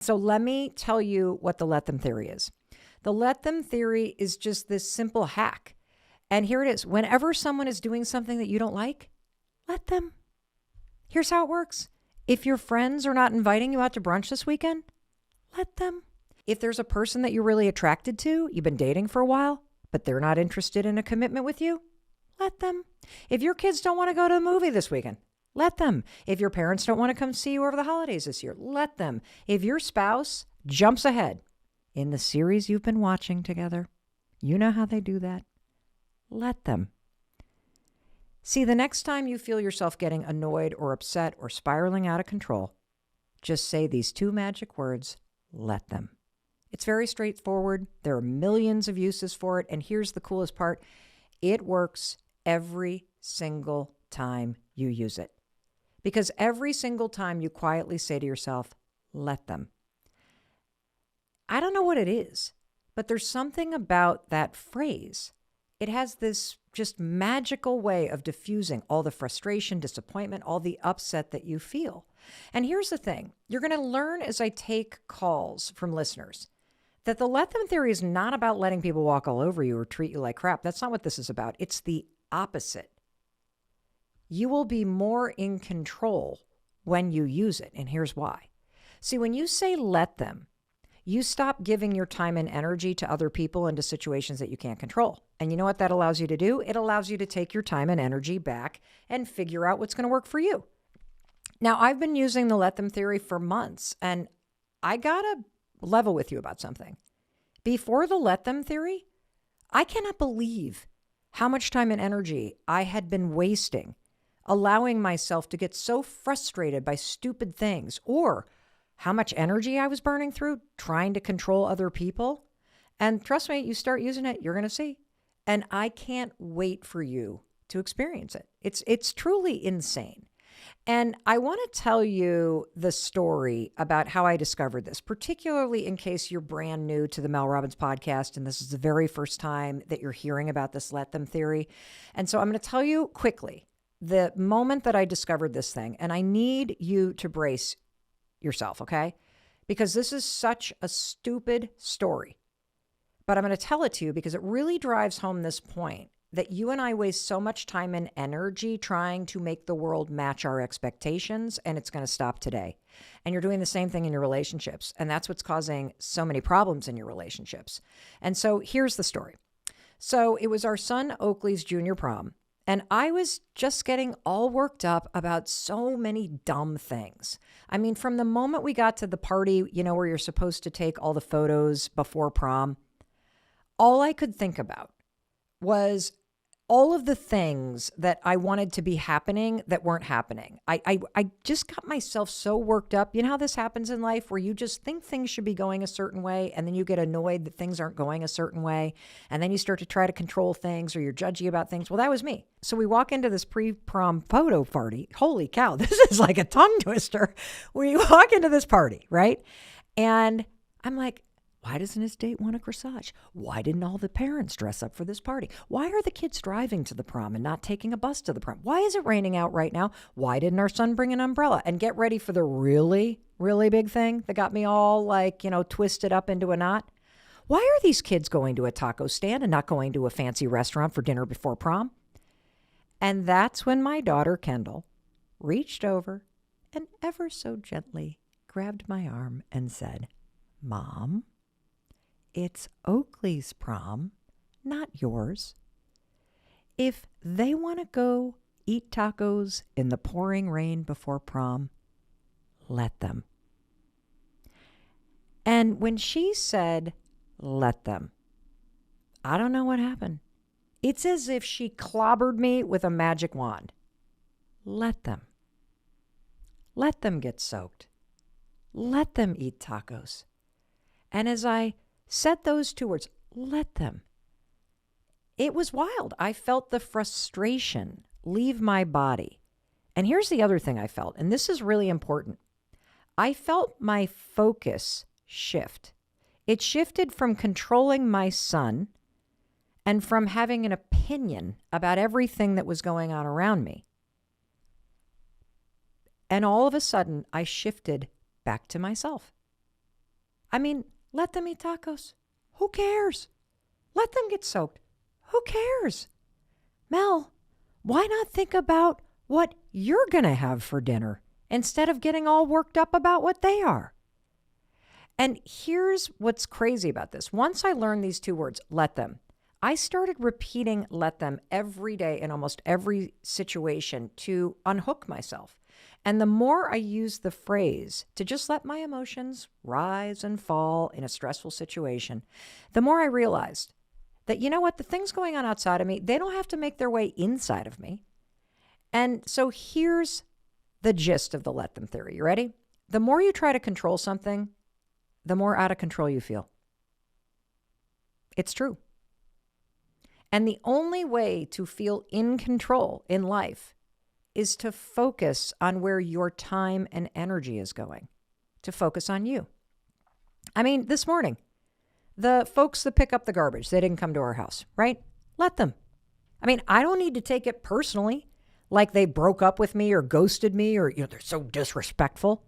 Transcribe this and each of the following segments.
So let me tell you what the let them theory is. The let them theory is just this simple hack. And here it is. Whenever someone is doing something that you don't like, let them. Here's how it works. If your friends are not inviting you out to brunch this weekend, let them. If there's a person that you're really attracted to, you've been dating for a while, but they're not interested in a commitment with you, let them. If your kids don't want to go to a movie this weekend, let them. If your parents don't want to come see you over the holidays this year, let them. If your spouse jumps ahead in the series you've been watching together, you know how they do that, let them. See, the next time you feel yourself getting annoyed or upset or spiraling out of control, just say these two magic words, let them. It's very straightforward. There are millions of uses for it. And here's the coolest part. It works every single time you use it. Because every single time you quietly say to yourself, let them. I don't know what it is, but there's something about that phrase. It has this just magical way of diffusing all the frustration, disappointment, all the upset that you feel. And here's the thing. You're going to learn as I take calls from listeners that the let them theory is not about letting people walk all over you or treat you like crap. That's not what this is about. It's the opposite. You will be more in control when you use it. And here's why. See, when you say let them, you stop giving your time and energy to other people and to situations that you can't control. And you know what that allows you to do? It allows you to take your time and energy back and figure out what's going to work for you. Now, I've been using the let them theory for months, and I got to level with you about something. Before the let them theory, I cannot believe how much time and energy I had been wasting allowing myself to get so frustrated by stupid things, or how much energy I was burning through trying to control other people. And trust me, you start using it, you're going to see. And I can't wait for you to experience it. It's truly insane. And I want to tell you the story about how I discovered this, particularly in case you're brand new to the Mel Robbins podcast and this is the very first time that you're hearing about this let them theory. And so I'm going to tell you quickly the moment that I discovered this thing, and I need you to brace yourself, okay? Because this is such a stupid story. But I'm going to tell it to you because it really drives home this point that you and I waste so much time and energy trying to make the world match our expectations, and it's going to stop today. And you're doing the same thing in your relationships, and that's what's causing so many problems in your relationships. And so here's the story. So it was our son Oakley's junior prom, and I was just getting all worked up about so many dumb things. I mean, from the moment we got to the party, you know, where you're supposed to take all the photos before prom, all I could think about was all of the things that I wanted to be happening that weren't happening. I just got myself so worked up. You know how this happens in life where you just think things should be going a certain way and then you get annoyed that things aren't going a certain way. And then you start to try to control things or you're judgy about things. Well, that was me. So we walk into this pre-prom photo party. Holy cow, this is like a tongue twister. We walk into this party, right? And I'm like, why doesn't his date want a corsage? Why didn't all the parents dress up for this party? Why are the kids driving to the prom and not taking a bus to the prom? Why is it raining out right now? Why didn't our son bring an umbrella? And get ready for the really, really big thing that got me all twisted up into a knot. Why are these kids going to a taco stand and not going to a fancy restaurant for dinner before prom? And that's when my daughter, Kendall, reached over and ever so gently grabbed my arm and said, "Mom, it's Oakley's prom, not yours. If they want to go eat tacos in the pouring rain before prom, let them." And when she said, "let them," I don't know what happened. It's as if she clobbered me with a magic wand. Let them. Let them get soaked. Let them eat tacos. And as I said those two words, let them, it was wild. I felt the frustration leave my body. And here's the other thing I felt, and this is really important. I felt my focus shift. It shifted from controlling my son and from having an opinion about everything that was going on around me. And all of a sudden, I shifted back to myself. I mean, let them eat tacos. Who cares? Let them get soaked. Who cares? Mel, why not think about what you're going to have for dinner instead of getting all worked up about what they are? And here's what's crazy about this. Once I learned these two words, let them, I started repeating let them every day in almost every situation to unhook myself. And the more I used the phrase to just let my emotions rise and fall in a stressful situation, the more I realized that, you know what, the things going on outside of me, they don't have to make their way inside of me. And so here's the gist of the let them theory. You ready? The more you try to control something, the more out of control you feel. It's true. And the only way to feel in control in life is to focus on where your time and energy is going, to focus on you. I mean, this morning, the folks that pick up the garbage, they didn't come to our house, right? Let them. I mean, I don't need to take it personally, like they broke up with me or ghosted me or, they're so disrespectful.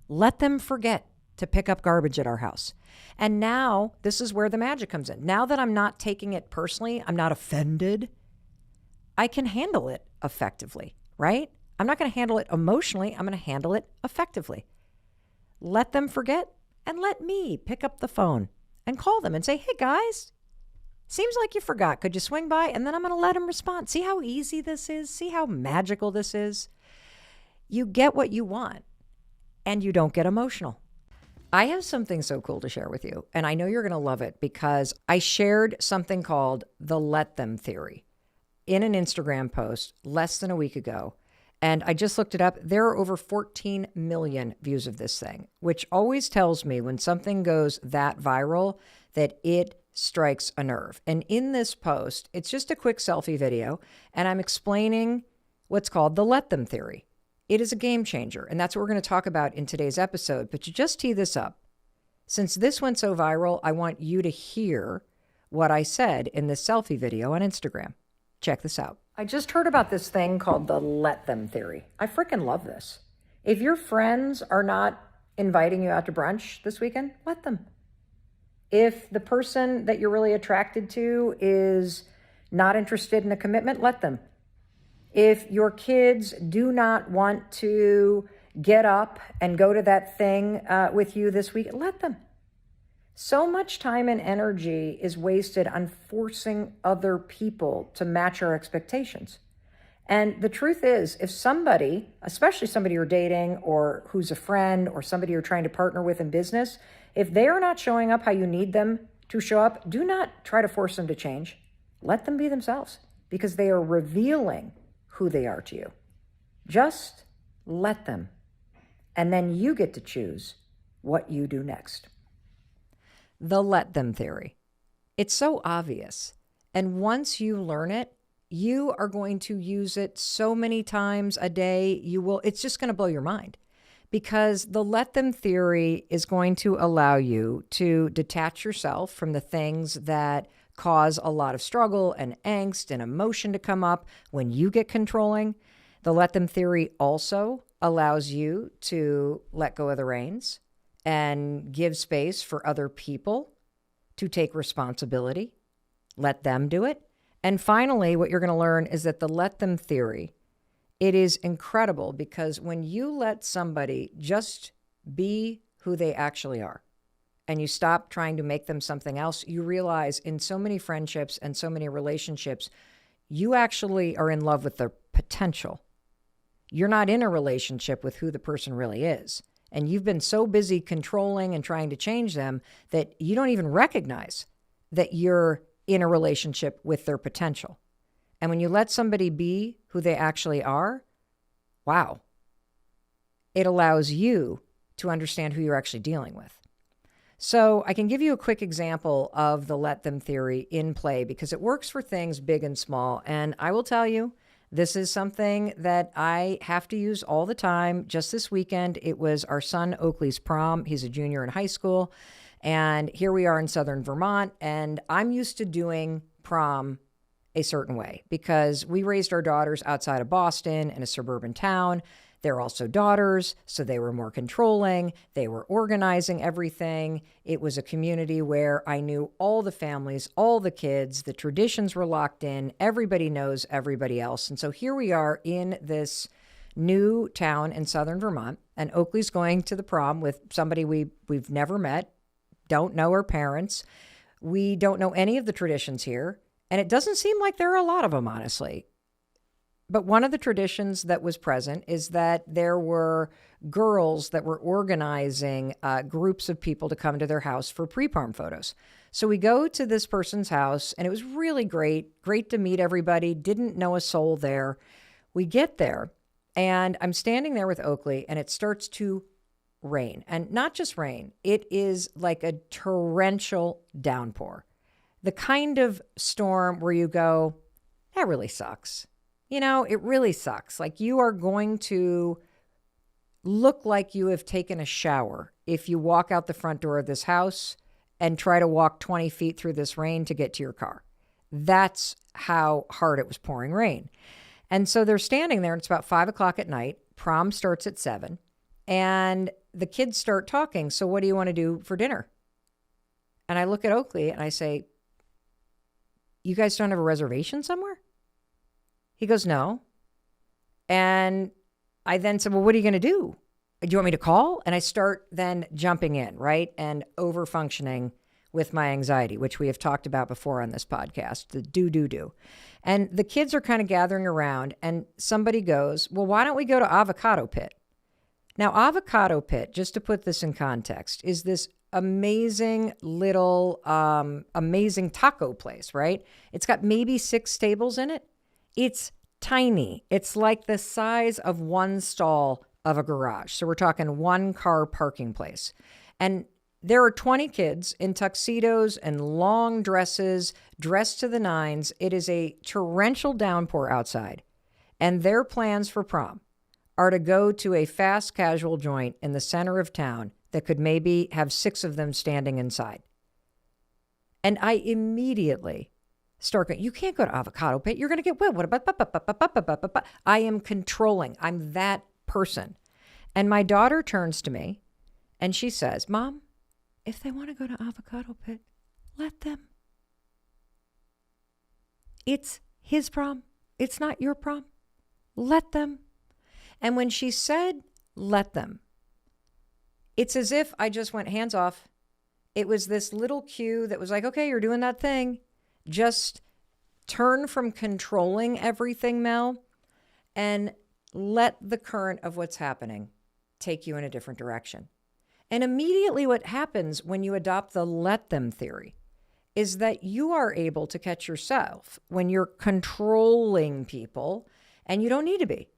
Let them forget to pick up garbage at our house. And now this is where the magic comes in. Now that I'm not taking it personally, I'm not offended, I can handle it effectively, right? I'm not going to handle it emotionally. I'm going to handle it effectively. Let them forget and let me pick up the phone and call them and say, hey guys, seems like you forgot. Could you swing by? And then I'm going to let them respond. See how easy this is? See how magical this is? You get what you want and you don't get emotional. I have something so cool to share with you, and I know you're going to love it because I shared something called the let them theory in an Instagram post less than a week ago. And I just looked it up. There are over 14 million views of this thing, which always tells me when something goes that viral that it strikes a nerve. And in this post, it's just a quick selfie video, and I'm explaining what's called the let them theory. It is a game changer, and that's what we're going to talk about in today's episode. But to just tee this up, since this went so viral, I want you to hear what I said in this selfie video on Instagram. Check this out. I just heard about this thing called the let them theory. I freaking love this. If your friends are not inviting you out to brunch this weekend, let them. If the person that you're really attracted to is not interested in a commitment, let them. If your kids do not want to get up and go to that thing with you this week, let them. So much time and energy is wasted on forcing other people to match our expectations. And the truth is, if somebody, especially somebody you're dating or who's a friend or somebody you're trying to partner with in business, if they are not showing up how you need them to show up, do not try to force them to change. Let them be themselves because they are revealing who they are to you. Just let them. And then you get to choose what you do next. The let them theory. It's so obvious. And once you learn it, you are going to use it so many times a day. It's just going to blow your mind because the let them theory is going to allow you to detach yourself from the things that cause a lot of struggle and angst and emotion to come up when you get controlling. The let them theory also allows you to let go of the reins and give space for other people to take responsibility. Let them do it. And finally, what you're going to learn is that the let them theory, it is incredible because when you let somebody just be who they actually are, and you stop trying to make them something else, you realize in so many friendships and so many relationships, you actually are in love with their potential. You're not in a relationship with who the person really is. And you've been so busy controlling and trying to change them that you don't even recognize that you're in a relationship with their potential. And when you let somebody be who they actually are, wow, it allows you to understand who you're actually dealing with. So I can give you a quick example of the let them theory in play because it works for things big and small. And I will tell you, this is something that I have to use all the time. Just this weekend, it was our son Oakley's prom. He's a junior in high school. And here we are in Southern Vermont. And I'm used to doing prom a certain way because we raised our daughters outside of Boston in a suburban town. They're also daughters, so they were more controlling. They were organizing everything. It was a community where I knew all the families, all the kids, the traditions were locked in. Everybody knows everybody else. And so here we are in this new town in southern Vermont, and Oakley's going to the prom with somebody we've never met, don't know her parents. We don't know any of the traditions here, and it doesn't seem like there are a lot of them, honestly. But one of the traditions that was present is that there were girls that were organizing groups of people to come to their house for pre-prom photos. So we go to this person's house, and it was really great to meet everybody, didn't know a soul there. We get there, and I'm standing there with Oakley, and it starts to rain. And not just rain, it is like a torrential downpour. The kind of storm where you go, that really sucks. You know, it really sucks. Like, you are going to look like you have taken a shower if you walk out the front door of this house and try to walk 20 feet through this rain to get to your car. That's how hard it was pouring rain. And so they're standing there, and it's about 5 o'clock at night. Prom starts at 7. And the kids start talking. So what do you want to do for dinner? And I look at Oakley and I say, you guys don't have a reservation somewhere? He goes, no. And I then said, well, what are you going to do? Do you want me to call? And I start then jumping in, right? And over functioning with my anxiety, which we have talked about before on this podcast, the do. And the kids are kind of gathering around, and somebody goes, well, why don't we go to Avocado Pit? Now, Avocado Pit, just to put this in context, is this amazing little, amazing taco place, right? It's got maybe 6 tables in it. It's tiny. It's like the size of one stall of a garage. So we're talking 1 car parking place. And there are 20 kids in tuxedos and long dresses, dressed to the nines. It is a torrential downpour outside. And their plans for prom are to go to a fast casual joint in the center of town that could maybe have 6 of them standing inside. And I immediately start going, you can't go to Avocado Pit. You're going to get wet. What about, I am controlling. I'm that person. And my daughter turns to me and she says, Mom, if they want to go to Avocado Pit, let them. It's his prom. It's not your prom. Let them. And when she said, let them, it's as if I just went hands off. It was this little cue that was like, okay, you're doing that thing. Just turn from controlling everything, Mel, and let the current of what's happening take you in a different direction. And immediately what happens when you adopt the let them theory is that you are able to catch yourself when you're controlling people, and you don't need to be.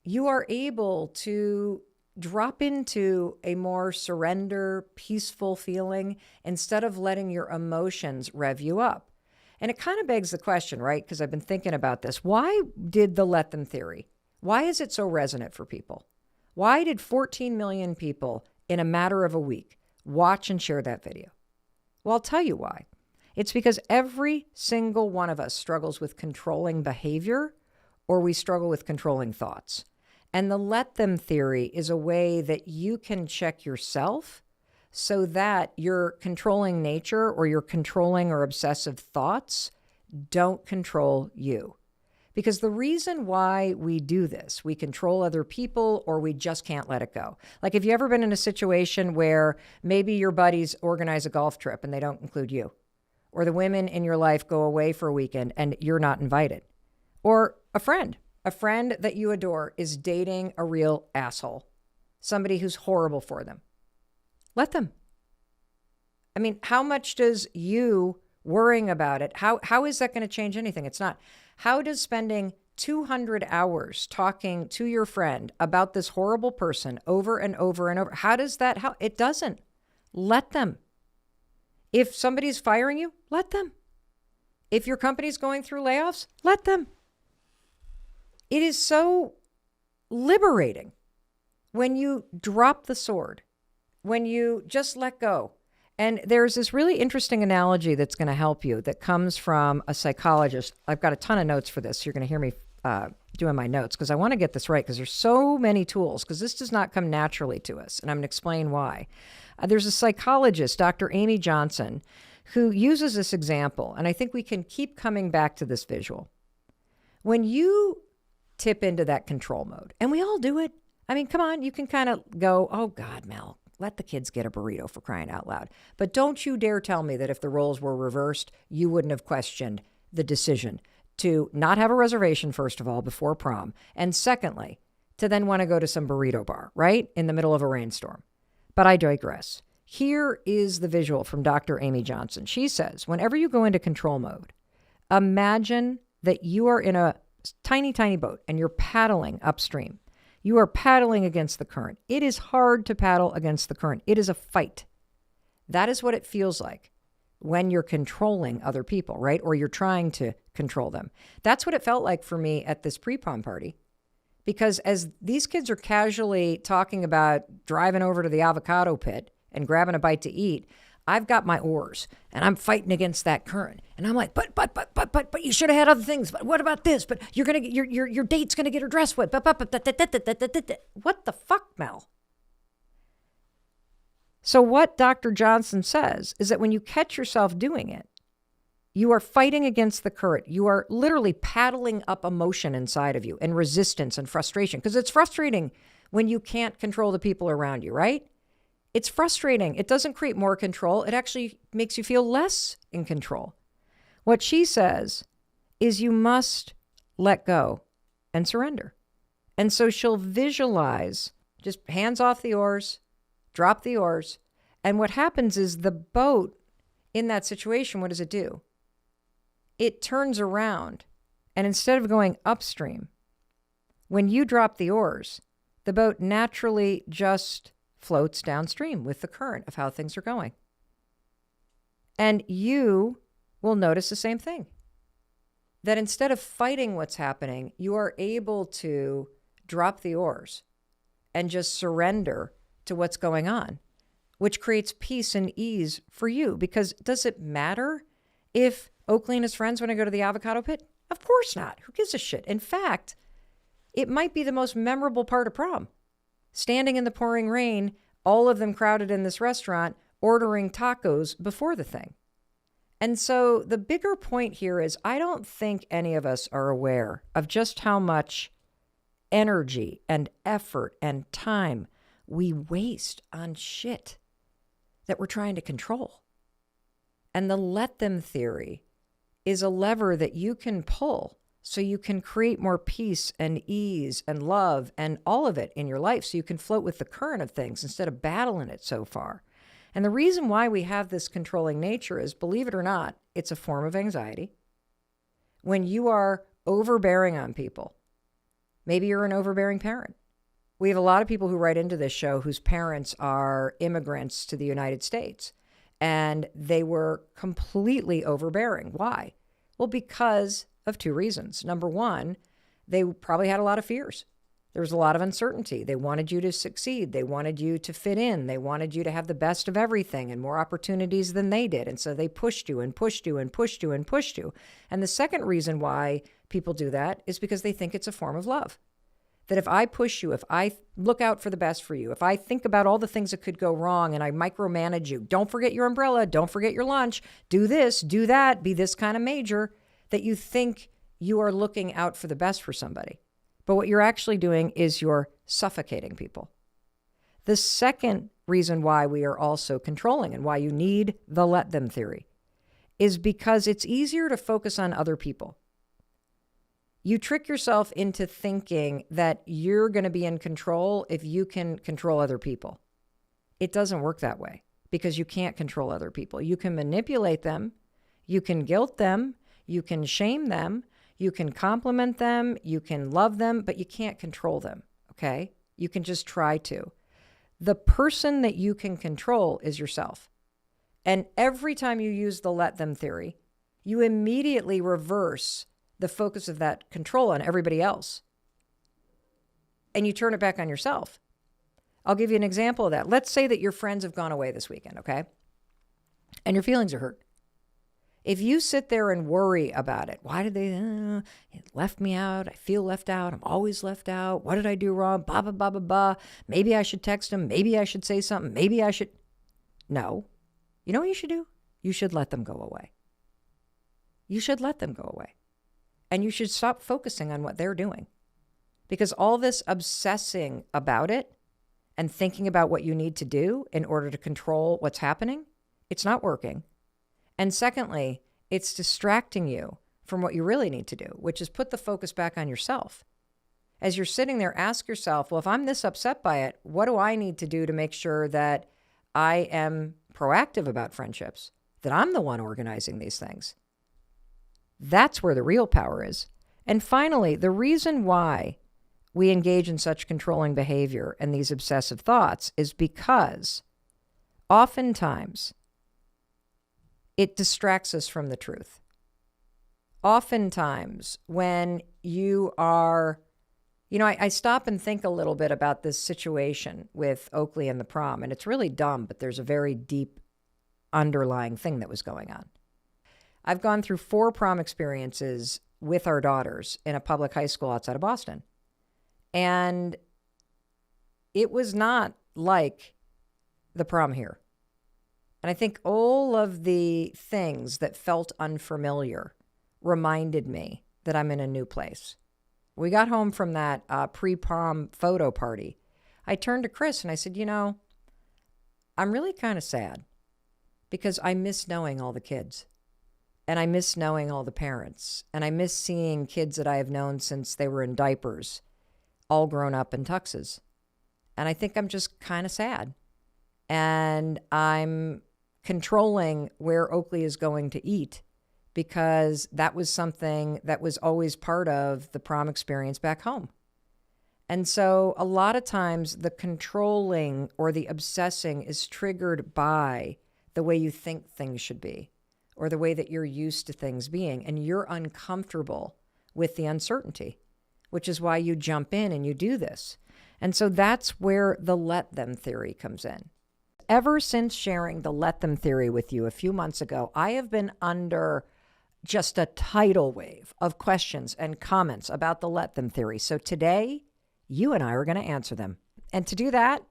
You are able to drop into a more surrender, peaceful feeling instead of letting your emotions rev you up. And it kind of begs the question, right? Because I've been thinking about this. Why did the let them theory? Why is it so resonant for people? Why did 14 million people in a matter of a week watch and share that video? Well, I'll tell you why. It's because every single one of us struggles with controlling behavior, or we struggle with controlling thoughts. And the let them theory is a way that you can check yourself so that your controlling nature or your controlling or obsessive thoughts don't control you. Because the reason why we do this, we control other people or we just can't let it go. Like, have you ever been in a situation where maybe your buddies organize a golf trip and they don't include you? Or the women in your life go away for a weekend and you're not invited? Or a friend that you adore is dating a real asshole, somebody who's horrible for them. Let them. I mean, how much does you worrying about it, how is that going to change anything? It's not. How does spending 200 hours talking to your friend about this horrible person over and over and over, it doesn't. Let them. If somebody's firing you, let them. If your company's going through layoffs, let them. It is so liberating when you drop the sword, when you just let go. And there's this really interesting analogy that's going to help you that comes from a psychologist. I've got a ton of notes for this. So you're going to hear me doing my notes because I want to get this right because there's so many tools because this does not come naturally to us. And I'm going to explain why. There's a psychologist, Dr. Amy Johnson, who uses this example. And I think we can keep coming back to this visual. When you tip into that control mode, and we all do it. I mean, come on, you can kind of go, oh God, Mel, let the kids get a burrito for crying out loud. But don't you dare tell me that if the roles were reversed, you wouldn't have questioned the decision to not have a reservation, first of all, before prom. And secondly, to then want to go to some burrito bar, right? In the middle of a rainstorm. But I digress. Here is the visual from Dr. Amy Johnson. She says, whenever you go into control mode, imagine that you are in a tiny, tiny boat and you're paddling upstream. You are paddling against the current. It is hard to paddle against the current. It is a fight. That is what it feels like when you're controlling other people, right? Or you're trying to control them. That's what it felt like for me at this pre-prom party. Because as these kids are casually talking about driving over to the avocado pit and grabbing a bite to eat, I've got my oars and I'm fighting against that current. And I'm like, but you should have had other things. But what about this? But you're going to get your date's going to get her dress wet. What the fuck, Mel? So what Dr. Johnson says is that when you catch yourself doing it, you are fighting against the current. You are literally paddling up emotion inside of you and resistance and frustration because it's frustrating when you can't control the people around you, right? It's frustrating. It doesn't create more control. It actually makes you feel less in control. What she says is you must let go and surrender. And so she'll visualize, just hands off the oars, drop the oars. And what happens is the boat in that situation, what does it do? It turns around. And instead of going upstream, when you drop the oars, the boat naturally just floats downstream with the current of how things are going. And you will notice the same thing. That instead of fighting what's happening, you are able to drop the oars and just surrender to what's going on, which creates peace and ease for you. Because does it matter if Oakley and his friends want to go to the avocado pit? Of course not. Who gives a shit? In fact, it might be the most memorable part of prom. Standing in the pouring rain, all of them crowded in this restaurant, ordering tacos before the thing. And so the bigger point here is I don't think any of us are aware of just how much energy and effort and time we waste on shit that we're trying to control. And the let them theory is a lever that you can pull so you can create more peace and ease and love and all of it in your life so you can float with the current of things instead of battling it so far. And the reason why we have this controlling nature is, believe it or not, it's a form of anxiety. When you are overbearing on people, maybe you're an overbearing parent. We have a lot of people who write into this show whose parents are immigrants to the United States, and they were completely overbearing. Why? Well, because of two reasons. Number one, they probably had a lot of fears. There was a lot of uncertainty. They wanted you to succeed. They wanted you to fit in. They wanted you to have the best of everything and more opportunities than they did. And so they pushed you and pushed you and pushed you and pushed you. And the second reason why people do that is because they think it's a form of love. That if I push you, if I look out for the best for you, if I think about all the things that could go wrong and I micromanage you, don't forget your umbrella, don't forget your lunch, do this, do that, be this kind of major, that you think you are looking out for the best for somebody. But what you're actually doing is you're suffocating people. The second reason why we are also controlling and why you need the let them theory is because it's easier to focus on other people. You trick yourself into thinking that you're going to be in control if you can control other people. It doesn't work that way because you can't control other people. You can manipulate them. You can guilt them. You can shame them. You can compliment them. You can love them, but you can't control them. Okay? You can just try to. The person that you can control is yourself. And every time you use the let them theory, you immediately reverse the focus of that control on everybody else. And you turn it back on yourself. I'll give you an example of that. Let's say that your friends have gone away this weekend, okay? And your feelings are hurt. If you sit there and worry about it, why did they it left me out? I feel left out. I'm always left out. What did I do wrong? Blah, blah, blah, blah, blah. Maybe I should text them. Maybe I should say something. Maybe I should. No. You know what you should do? You should let them go away. You should let them go away. And you should stop focusing on what they're doing. Because all this obsessing about it and thinking about what you need to do in order to control what's happening, it's not working. And secondly, it's distracting you from what you really need to do, which is put the focus back on yourself. As you're sitting there, ask yourself, well, if I'm this upset by it, what do I need to do to make sure that I am proactive about friendships, that I'm the one organizing these things? That's where the real power is. And finally, the reason why we engage in such controlling behavior and these obsessive thoughts is because oftentimes it distracts us from the truth. Oftentimes, when you are, I stop and think a little bit about this situation with Oakley and the prom, and it's really dumb, but there's a very deep underlying thing that was going on. I've gone through 4 prom experiences with our daughters in a public high school outside of Boston. And it was not like the prom here. And I think all of the things that felt unfamiliar reminded me that I'm in a new place. We got home from that pre-prom photo party. I turned to Chris and I said, I'm really kind of sad because I miss knowing all the kids. And I miss knowing all the parents. And I miss seeing kids that I have known since they were in diapers, all grown up in tuxes. And I think I'm just kind of sad. And I'm controlling where Oakley is going to eat because that was something that was always part of the prom experience back home. And so a lot of times the controlling or the obsessing is triggered by the way you think things should be or the way that you're used to things being. And you're uncomfortable with the uncertainty, which is why you jump in and you do this. And so that's where the let them theory comes in. Ever since sharing the let them theory with you a few months ago, I have been under just a tidal wave of questions and comments about the let them theory. So today, you and I are going to answer them. And to do that,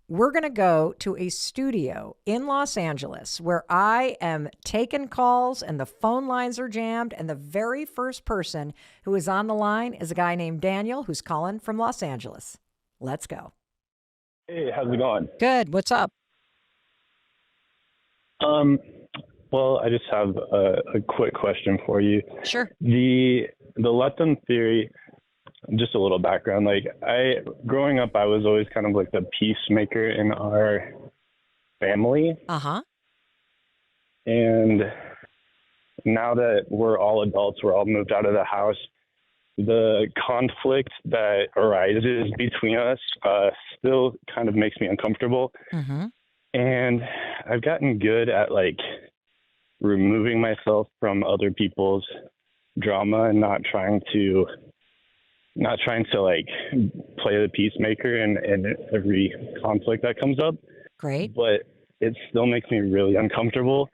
we're going to go to a studio in Los Angeles where I am taking calls and the phone lines are jammed. And the very first person who is on the line is a guy named Daniel who's calling from Los Angeles. Let's go. Hey, how's it going? Good. What's up? Well, I just have a quick question for you. Sure. The let them theory, just a little background. Growing up, I was always kind of like the peacemaker in our family. Uh-huh. And now that we're all adults, we're all moved out of the house, the conflict that arises between us still kind of makes me uncomfortable. Mm-hmm. And I've gotten good at removing myself from other people's drama and not trying to play the peacemaker in every conflict that comes up. Great. But it still makes me really uncomfortable.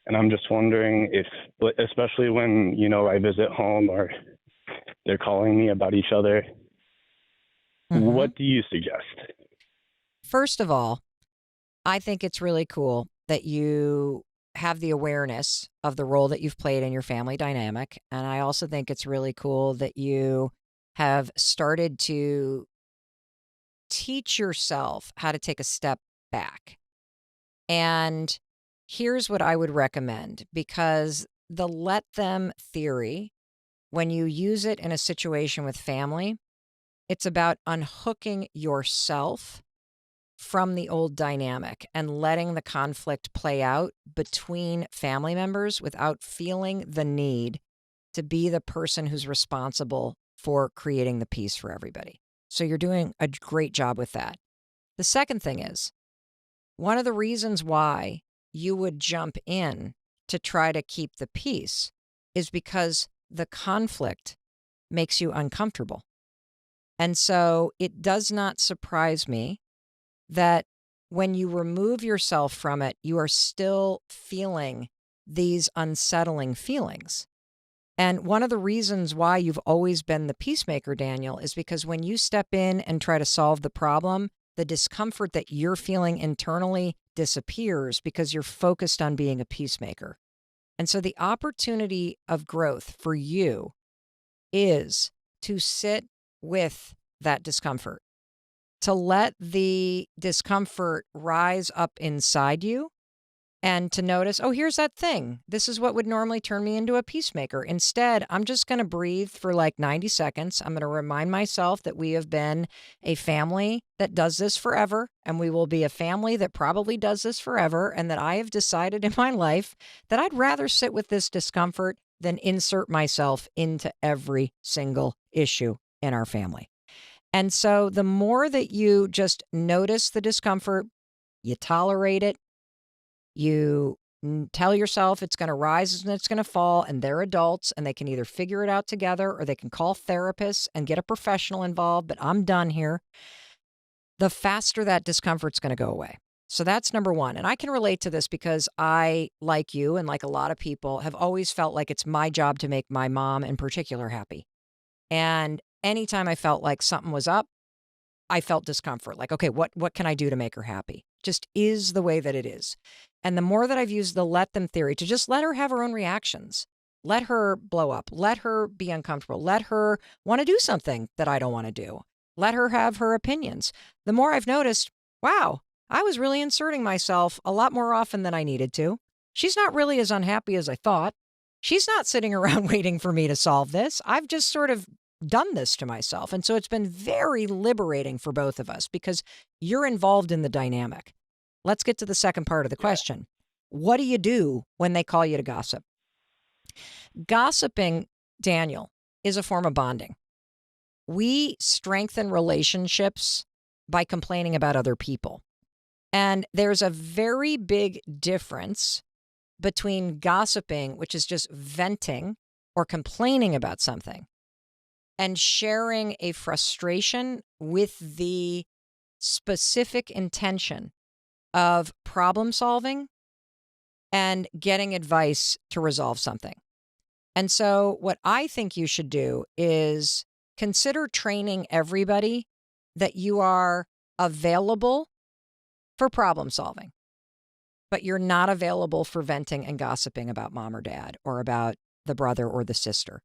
And I'm just wondering if, especially when, I visit home or they're calling me about each other, what do you suggest? First of all, I think it's really cool that you have the awareness of the role that you've played in your family dynamic. And I also think it's really cool that you have started to teach yourself how to take a step back. And here's what I would recommend, because the let them theory, when you use it in a situation with family, it's about unhooking yourself from the old dynamic and letting the conflict play out between family members without feeling the need to be the person who's responsible for creating the peace for everybody. So you're doing a great job with that. The second thing is, one of the reasons why you would jump in to try to keep the peace is because the conflict makes you uncomfortable. And so it does not surprise me that when you remove yourself from it, you are still feeling these unsettling feelings. And one of the reasons why you've always been the peacemaker, Daniel, is because when you step in and try to solve the problem, the discomfort that you're feeling internally disappears because you're focused on being a peacemaker. And so the opportunity of growth for you is to sit with that discomfort, to let the discomfort rise up inside you, and to notice, oh, here's that thing. This is what would normally turn me into a peacemaker. Instead, I'm just going to breathe for like 90 seconds. I'm going to remind myself that we have been a family that does this forever, and we will be a family that probably does this forever, and that I have decided in my life that I'd rather sit with this discomfort than insert myself into every single issue in our family. And so the more that you just notice the discomfort, you tolerate it, you tell yourself it's going to rise and it's going to fall, and they're adults and they can either figure it out together or they can call therapists and get a professional involved, but I'm done here. The faster that discomfort's going to go away. So that's number one. And I can relate to this because I, like you and like a lot of people, have always felt like it's my job to make my mom in particular happy. And anytime I felt like something was up, I felt discomfort. Like, okay, what can I do to make her happy? Just is the way that it is. And the more that I've used the let them theory to just let her have her own reactions, let her blow up, let her be uncomfortable, let her want to do something that I don't want to do, let her have her opinions. The more I've noticed, wow, I was really inserting myself a lot more often than I needed to. She's not really as unhappy as I thought. She's not sitting around waiting for me to solve this. I've just sort of done this to myself. And so it's been very liberating for both of us because you're involved in the dynamic. Let's get to the second part of the question. What do you do when they call you to gossip? Gossiping, Daniel, is a form of bonding. We strengthen relationships by complaining about other people. And there's a very big difference between gossiping, which is just venting or complaining about something, and sharing a frustration with the specific intention of problem solving and getting advice to resolve something. And so what I think you should do is consider training everybody that you are available for problem solving, but you're not available for venting and gossiping about mom or dad or about the brother or the sister,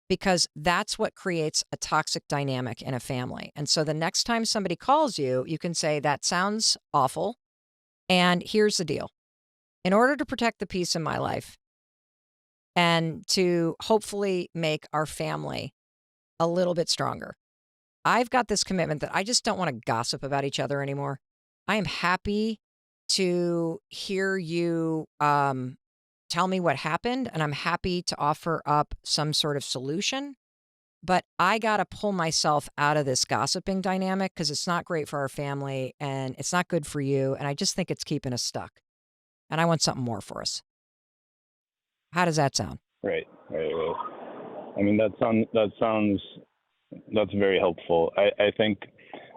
because that's what creates a toxic dynamic in a family. And so the next time somebody calls you, you can say, that sounds awful. And here's the deal. In order to protect the peace in my life and to hopefully make our family a little bit stronger, I've got this commitment that I just don't want to gossip about each other anymore. I am happy to hear you tell me what happened, and I'm happy to offer up some sort of solution. But I got to pull myself out of this gossiping dynamic because it's not great for our family and it's not good for you. And I just think it's keeping us stuck. And I want something more for us. How does that sound? Right. I mean, that's very helpful. I think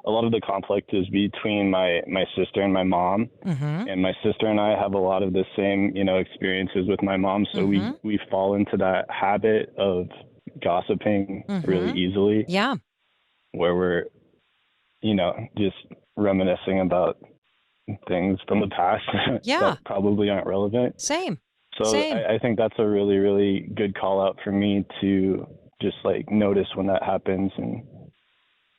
a lot of the conflict is between my sister and my mom, and my sister and I have a lot of the same, experiences with my mom. So we fall into that habit of gossiping really easily. Yeah. Where we're, just reminiscing about things from the past that probably aren't relevant. Same. I think that's a really, really good call out for me to just notice when that happens and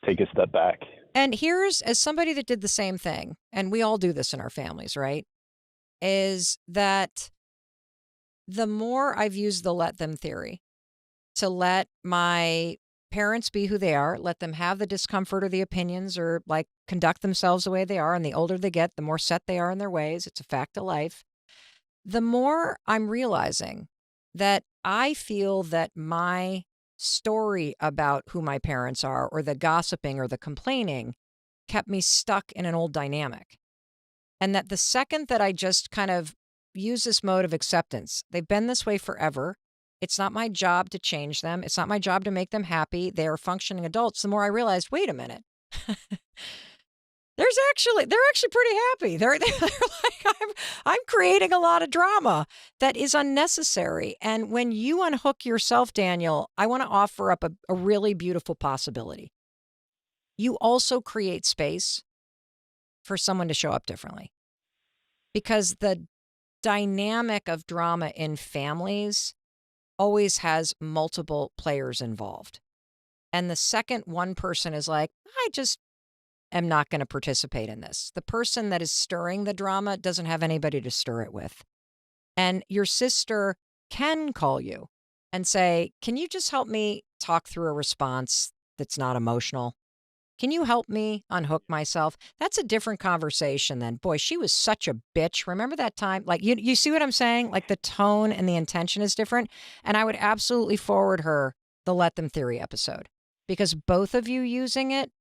take a step back. And here's, as somebody that did the same thing, and we all do this in our families, right? Is that the more I've used the let them theory to let my parents be who they are, let them have the discomfort or the opinions or conduct themselves the way they are. And the older they get, the more set they are in their ways. It's a fact of life. The more I'm realizing that I feel that my story about who my parents are or the gossiping or the complaining kept me stuck in an old dynamic. And that the second that I just kind of use this mode of acceptance, they've been this way forever. It's not my job to change them. It's not my job to make them happy. They are functioning adults. The more I realized, wait a minute, They're actually pretty happy. They're like, I'm creating a lot of drama that is unnecessary. And when you unhook yourself, Daniel, I want to offer up a really beautiful possibility. You also create space for someone to show up differently, because the dynamic of drama in families always has multiple players involved. And the second one person is like, I just am not going to participate in this, the person that is stirring the drama doesn't have anybody to stir it with. And your sister can call you and say, can you just help me talk through a response that's not emotional? Can you help me unhook myself? That's a different conversation than, boy, she was such a bitch. Remember that time? Like, you see what I'm saying? Like, the tone and the intention is different. And I would absolutely forward her the Let Them Theory episode, because both of you using it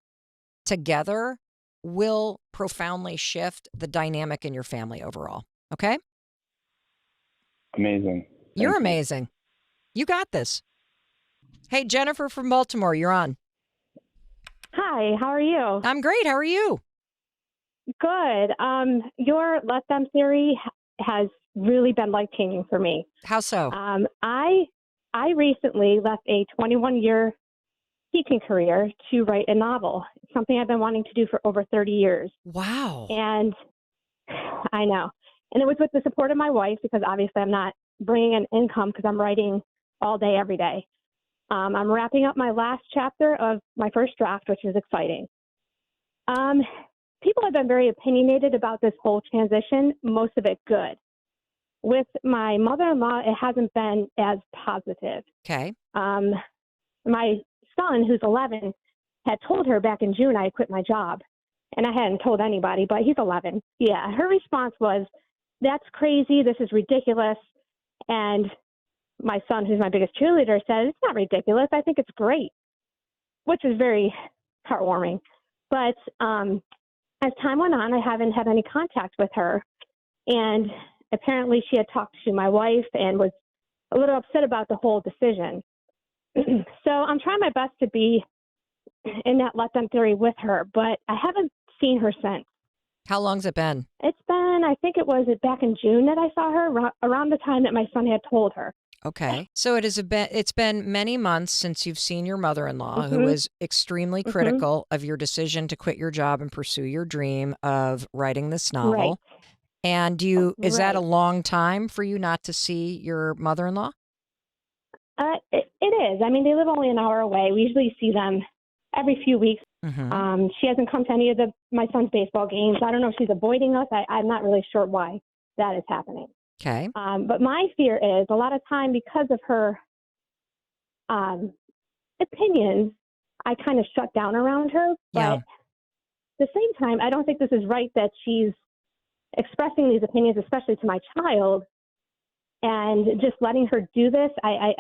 together will profoundly shift the dynamic in your family overall. Okay? Amazing. You're amazing. You got this. Hey, Jennifer from Baltimore, you're on. Hi, how are you? I'm great. How are you? Good. Your Let Them theory has really been life-changing for me. How so? I recently left a 21-year teaching career to write a novel. It's something I've been wanting to do for over 30 years. Wow. And I know. And it was with the support of my wife, because obviously I'm not bringing in income because I'm writing all day, every day. I'm wrapping up my last chapter of my first draft, which is exciting. People have been very opinionated about this whole transition, most of it good. With my mother-in-law, it hasn't been as positive. Okay. My son, who's 11, had told her back in June I had quit my job. And I hadn't told anybody, but he's 11. Yeah, her response was, that's crazy. This is ridiculous. And my son, who's my biggest cheerleader, said, it's not ridiculous. I think it's great, which is very heartwarming. But as time went on, I haven't had any contact with her. And apparently she had talked to my wife and was a little upset about the whole decision. So I'm trying my best to be in that Let Them theory with her, but I haven't seen her since. How long's it been? It's been, I think it was back in June that I saw her, around the time that my son had told her. Okay. So it's been many months since you've seen your mother-in-law, who was extremely critical of your decision to quit your job and pursue your dream of writing this novel. Right. And is that a long time for you not to see your mother-in-law? It is. I mean, they live only an hour away. We usually see them every few weeks. Mm-hmm. She hasn't come to any of my son's baseball games. I don't know if she's avoiding us. I'm not really sure why that is happening. Okay. But my fear is a lot of time, because of her opinions, I kind of shut down around her. But at the same time, I don't think this is right that she's expressing these opinions, especially to my child, and just letting her do this. I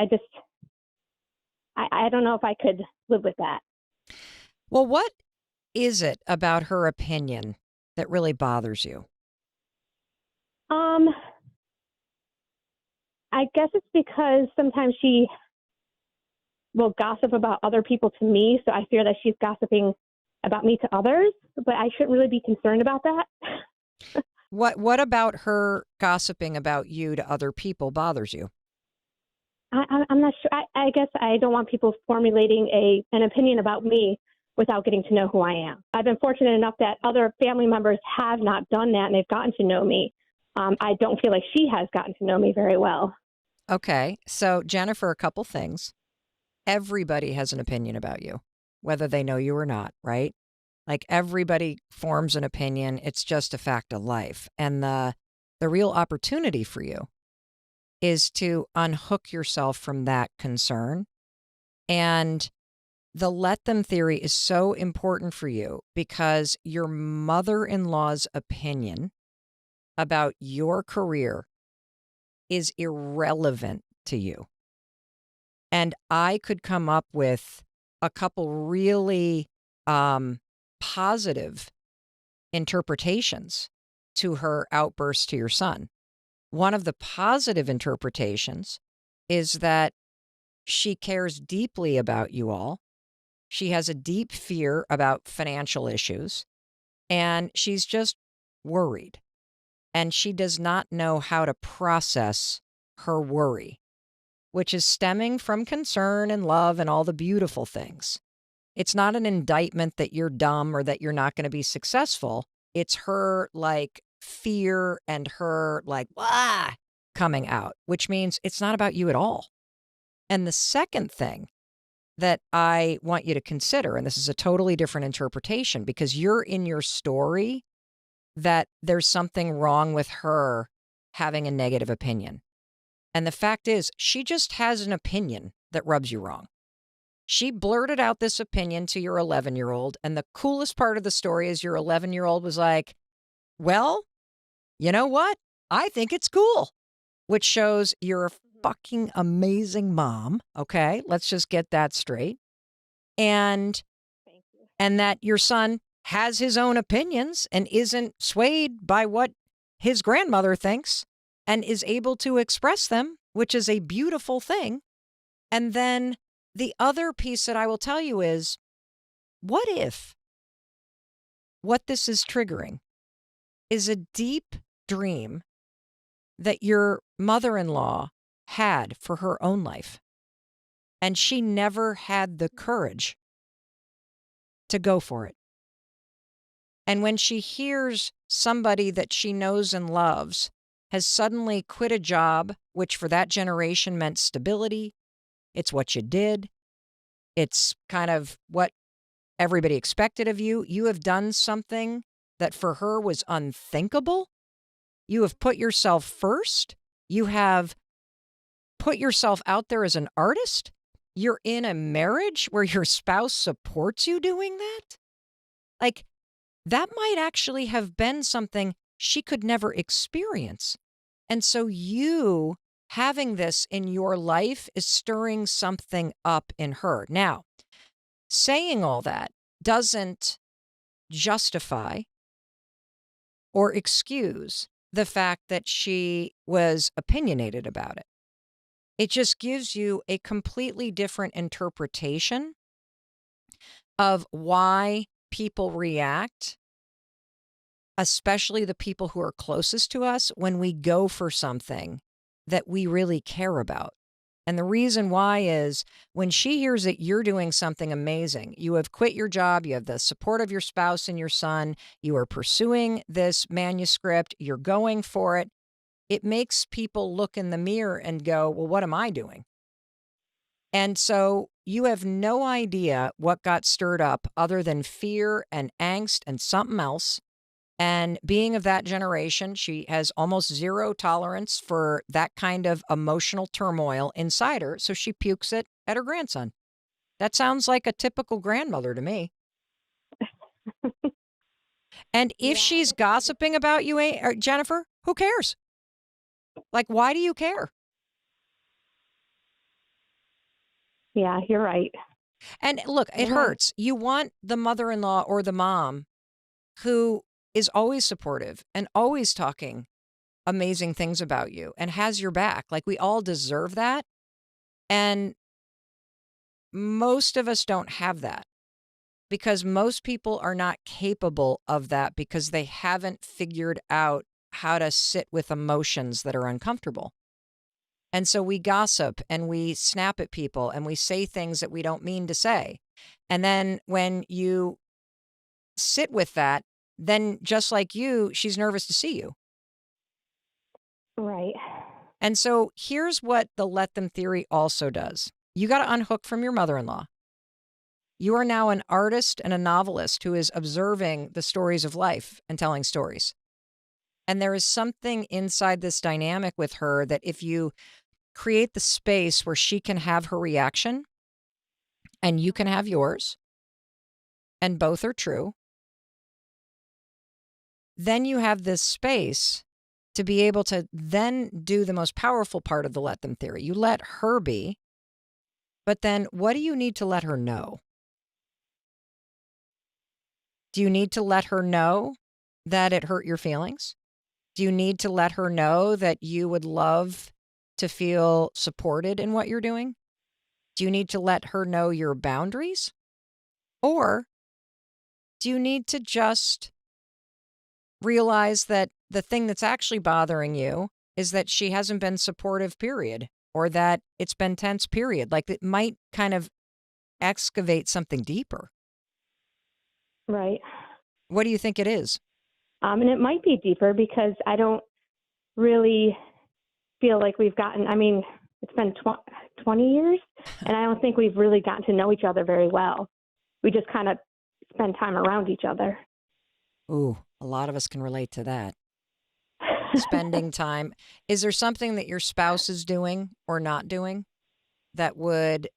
don't know if I could live with that. Well, what is it about her opinion that really bothers you? I guess it's because sometimes she will gossip about other people to me, so I fear that she's gossiping about me to others, but I shouldn't really be concerned about that. What about her gossiping about you to other people bothers you? I'm not sure. I guess I don't want people formulating an opinion about me without getting to know who I am. I've been fortunate enough that other family members have not done that, and they've gotten to know me. I don't feel like she has gotten to know me very well. Okay. So, Jennifer, a couple things. Everybody has an opinion about you, whether they know you or not, right? Like, everybody forms an opinion. It's just a fact of life. And the real opportunity for you is to unhook yourself from that concern. And the Let Them theory is so important for you because your mother-in-law's opinion about your career is irrelevant to you. And I could come up with a couple really positive interpretations to her outburst to your son. One of the positive interpretations is that she cares deeply about you all. She has a deep fear about financial issues. and she's just worried. And she does not know how to process her worry, which is stemming from concern and love and all the beautiful things. It's not an indictment that you're dumb or that you're not going to be successful. It's her like fear and her like, "Wah," coming out, which means it's not about you at all. And the second thing that I want you to consider, and this is a totally different interpretation because you're in your story that there's something wrong with her having a negative opinion. And the fact is, she just has an opinion that rubs you wrong. She blurted out this opinion to your 11-year-old. And the coolest part of the story is your 11-year-old was like, well, you know what? I think it's cool, which shows you're a fucking amazing mom. Okay, let's just get that straight. And Thank you. and that your son has his own opinions and isn't swayed by what his grandmother thinks and is able to express them, which is a beautiful thing. And then the other piece that I will tell you is, what if what this is triggering is a deep dream that your mother-in-law had for her own life, and she never had the courage to go for it. And when she hears somebody that she knows and loves has suddenly quit a job, which for that generation meant stability, it's what you did, it's kind of what everybody expected of you. You have done something that for her was unthinkable. You have put yourself first. You have put yourself out there as an artist. You're in a marriage where your spouse supports you doing that. Like, that might actually have been something she could never experience. And so you having this in your life is stirring something up in her. Now, saying all that doesn't justify or excuse the fact that she was opinionated about it. It just gives you a completely different interpretation of why people react, especially the people who are closest to us, when we go for something that we really care about. And the reason why is when she hears that you're doing something amazing, you have quit your job, you have the support of your spouse and your son, you are pursuing this manuscript, you're going for it, it makes people look in the mirror and go, well, what am I doing? And so you have no idea what got stirred up other than fear and angst and something else. And being of that generation, she has almost zero tolerance for that kind of emotional turmoil inside her. So she pukes it at her grandson. That sounds like a typical grandmother to me. And if she's gossiping about you, Jennifer, who cares? Like, why do you care? Yeah, you're right. And look, it hurts. You want the mother-in-law or the mom who is always supportive and always talking amazing things about you and has your back. Like, we all deserve that. And most of us don't have that because most people are not capable of that because they haven't figured out how to sit with emotions that are uncomfortable. And so we gossip and we snap at people and we say things that we don't mean to say. And then when you sit with that, then just like you, she's nervous to see you. Right. And so here's what the let them theory also does. You got to unhook from your mother-in-law. You are now an artist and a novelist who is observing the stories of life and telling stories. And there is something inside this dynamic with her that if you create the space where she can have her reaction and you can have yours, and both are true, then you have this space to be able to then do the most powerful part of the let them theory. You let her be, but then what do you need to let her know? Do you need to let her know that it hurt your feelings? Do you need to let her know that you would love to feel supported in what you're doing? Do you need to let her know your boundaries? Or do you need to just realize that the thing that's actually bothering you is that she hasn't been supportive, period, or that it's been tense, period. Like it might kind of excavate something deeper. Right. What do you think it is? And it might be deeper because I don't really feel like we've gotten, I mean, it's been 20 years, and I don't think we've really gotten to know each other very well. We just kind of spend time around each other. Ooh, a lot of us can relate to that. Spending time. Is there something that your spouse is doing or not doing that would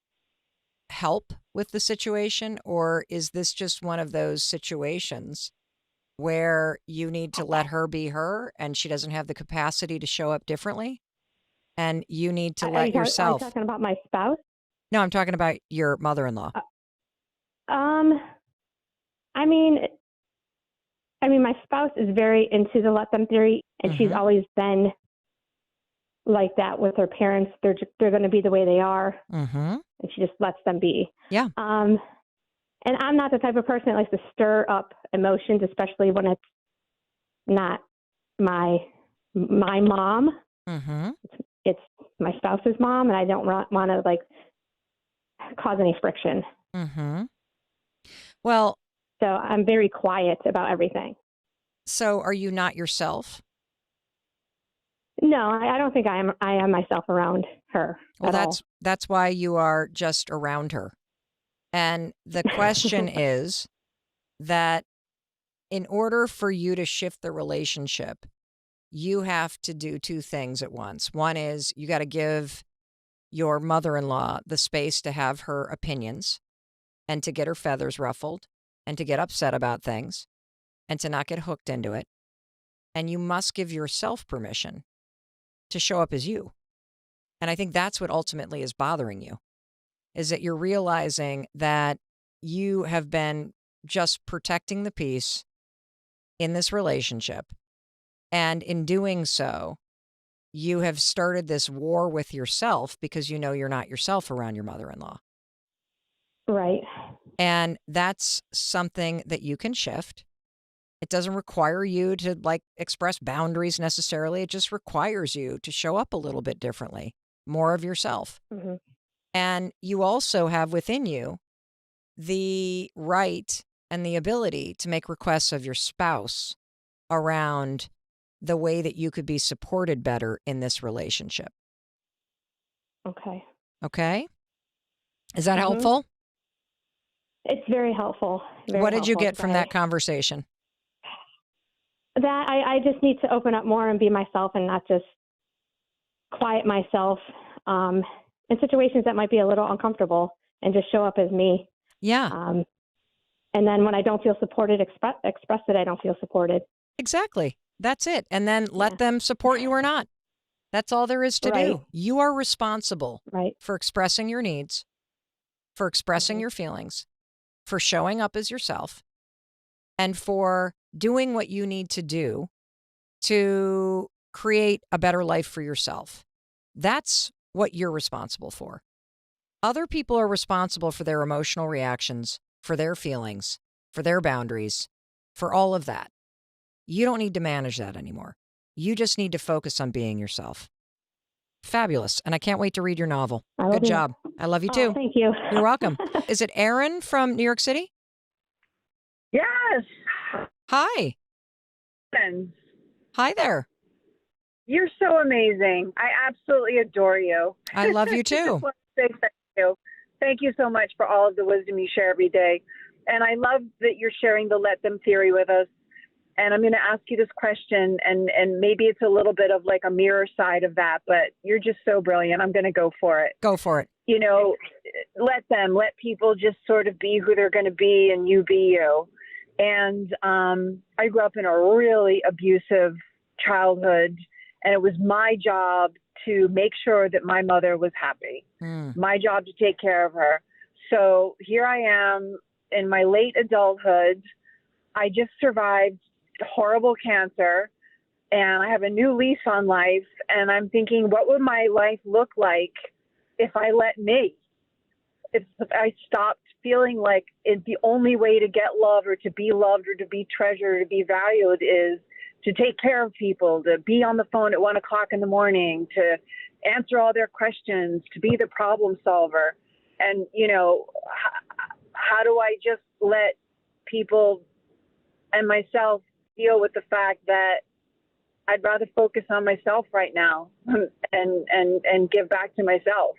help with the situation? Or is this just one of those situations where you need to let her be her and she doesn't have the capacity to show up differently? And you need to let Are yourself. you talking about my spouse? No, I'm talking about your mother-in-law. I mean, my spouse is very into the let them theory, and she's always been like that with her parents. They're going to be the way they are, and she just lets them be. Yeah. And I'm not the type of person that likes to stir up emotions, especially when it's not my mom. It's my spouse's mom, and I don't want to like cause any friction. Well, so I'm very quiet about everything. So are you not yourself? No, I don't think I am myself around her. Well, that's why you are just around her. And the question is that in order for you to shift the relationship, you have to do two things at once. One is you got to give your mother-in-law the space to have her opinions and to get her feathers ruffled and to get upset about things and to not get hooked into it. And you must give yourself permission to show up as you. And I think that's what ultimately is bothering you, is that you're realizing that you have been just protecting the peace in this relationship. And in doing so, you have started this war with yourself because you know you're not yourself around your mother-in-law. Right. And that's something that you can shift. It doesn't require you to like express boundaries necessarily. It just requires you to show up a little bit differently, more of yourself. And you also have within you the right and the ability to make requests of your spouse around the way that you could be supported better in this relationship. Okay. Okay? Is that helpful? It's very helpful. What did you get from that conversation? That I just need to open up more and be myself and not just quiet myself in situations that might be a little uncomfortable and just show up as me. Yeah. And then when I don't feel supported, express it. I don't feel supported. Exactly. That's it. And then let them support you or not. That's all there is to do. You are responsible for expressing your needs, for expressing your feelings, for showing up as yourself, and for doing what you need to do to create a better life for yourself. That's what you're responsible for. Other people are responsible for their emotional reactions, for their feelings, for their boundaries, for all of that. You don't need to manage that anymore. You just need to focus on being yourself. Fabulous. And I can't wait to read your novel. Good job. I love you too. Thank you. You're welcome. Is it Erin from New York City? Yes. Hi. Hi there. You're so amazing. I absolutely adore you. I love you too. I just want to say thank you. Thank you so much for all of the wisdom you share every day. And I love that you're sharing the let them theory with us. And I'm going to ask you this question, and maybe it's a little bit of like a mirror side of that, but you're just so brilliant. I'm going to go for it. Go for it. You know, let people just sort of be who they're going to be and you be you. And I grew up in a really abusive childhood, and it was my job to make sure that my mother was happy, my job to take care of her. So here I am in my late adulthood. I just survived horrible cancer, and I have a new lease on life. And I'm thinking, what would my life look like if I let me? If I stopped feeling like the only way to get love or to be loved or to be treasured or to be valued is to take care of people, to be on the phone at 1:00 in the morning, to answer all their questions, to be the problem solver. And, how do I just let people and myself deal with the fact that I'd rather focus on myself right now and give back to myself?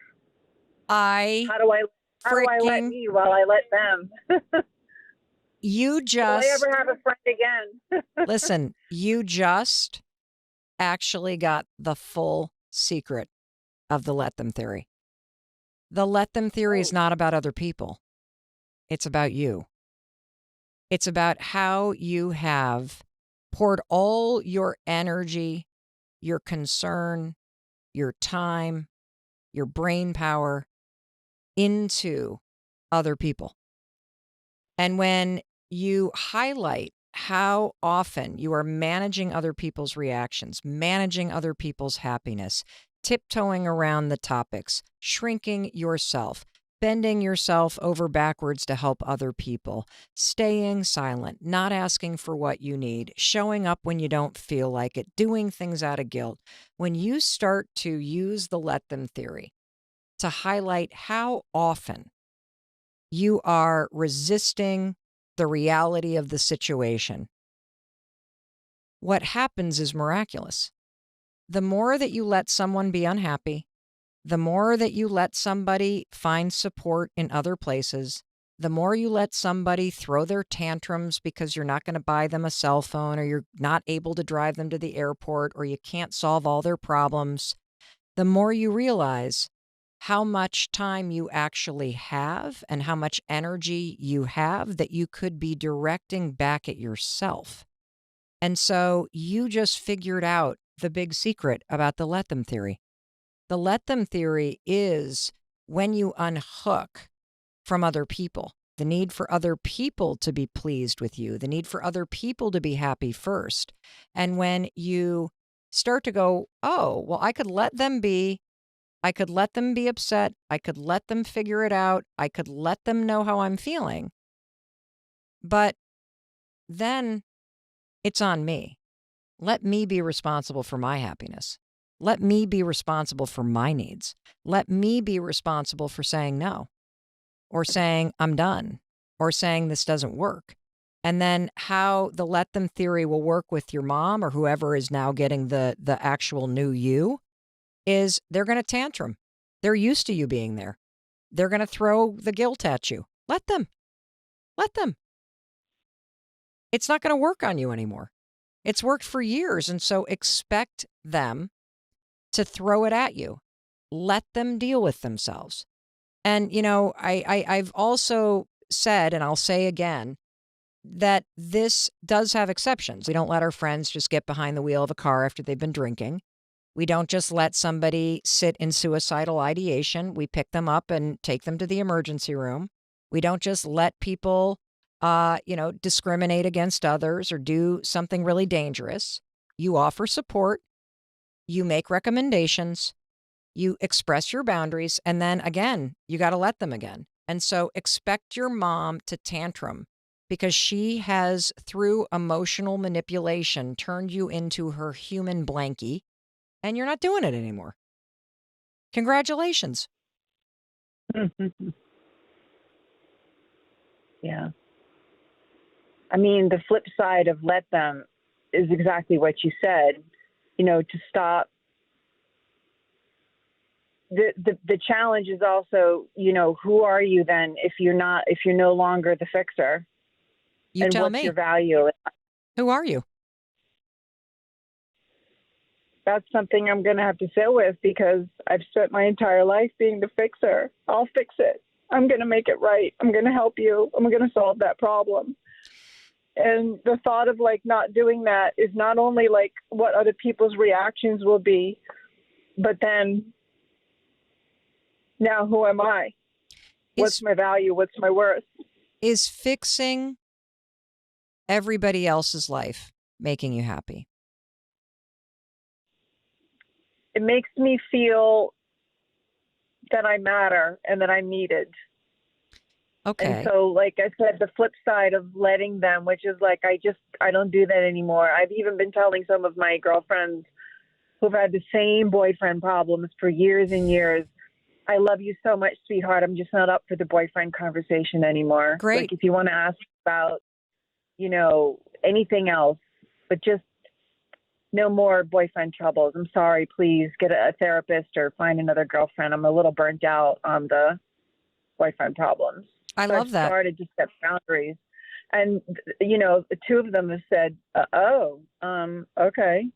How do I let me while I let them? You just, will I ever have a friend again? listen, you just actually got the full secret of the let them theory. The let them theory is not about other people. It's about you. It's about how you have poured all your energy, your concern, your time, your brain power into other people. And when you highlight how often you are managing other people's reactions, managing other people's happiness, tiptoeing around the topics, shrinking yourself, bending yourself over backwards to help other people, staying silent, not asking for what you need, showing up when you don't feel like it, doing things out of guilt. When you start to use the let them theory to highlight how often you are resisting the reality of the situation, what happens is miraculous. The more that you let someone be unhappy, the more that you let somebody find support in other places, the more you let somebody throw their tantrums because you're not going to buy them a cell phone, or you're not able to drive them to the airport, or you can't solve all their problems, the more you realize how much time you actually have and how much energy you have that you could be directing back at yourself. And so you just figured out the big secret about the let them theory. The let them theory is when you unhook from other people, the need for other people to be pleased with you, the need for other people to be happy first. And when you start to go, oh, well, I could let them be. I could let them be upset. I could let them figure it out. I could let them know how I'm feeling. But then it's on me. Let me be responsible for my happiness. Let me be responsible for my needs. Let me be responsible for saying no, or saying I'm done, or saying this doesn't work. And then how the let them theory will work with your mom or whoever is now getting the actual new you is they're going to tantrum. They're used to you being there. They're going to throw the guilt at you. Let them. Let them. It's not going to work on you anymore. It's worked for years. And so expect them to throw it at you. Let them deal with themselves. And, I've also said, and I'll say again, that this does have exceptions. We don't let our friends just get behind the wheel of a car after they've been drinking. We don't just let somebody sit in suicidal ideation. We pick them up and take them to the emergency room. We don't just let people, discriminate against others or do something really dangerous. You offer support. You make recommendations. You express your boundaries. And then again, you got to let them again. And so expect your mom to tantrum because she has, through emotional manipulation, turned you into her human blankie. And you're not doing it anymore. Congratulations. Yeah. I mean, the flip side of let them is exactly what you said, to stop. The challenge is also, who are you then if you're no longer the fixer? You and tell what's me. your value? Who are you? That's something I'm going to have to sit with because I've spent my entire life being the fixer. I'll fix it. I'm going to make it right. I'm going to help you. I'm going to solve that problem. And the thought of not doing that is not only what other people's reactions will be, but then now who am I? What's my value? What's my worth? Is fixing everybody else's life making you happy? It makes me feel that I matter and that I'm needed. Okay. And so, like I said, the flip side of letting them, which is like, I don't do that anymore. I've even been telling some of my girlfriends who've had the same boyfriend problems for years and years, I love you so much, sweetheart. I'm just not up for the boyfriend conversation anymore. Great. Like, if you want to ask about, anything else, but just no more boyfriend troubles. I'm sorry, please get a therapist or find another girlfriend. I'm a little burnt out on the boyfriend problems. I love that. I started to set boundaries. And, the two of them have said, okay.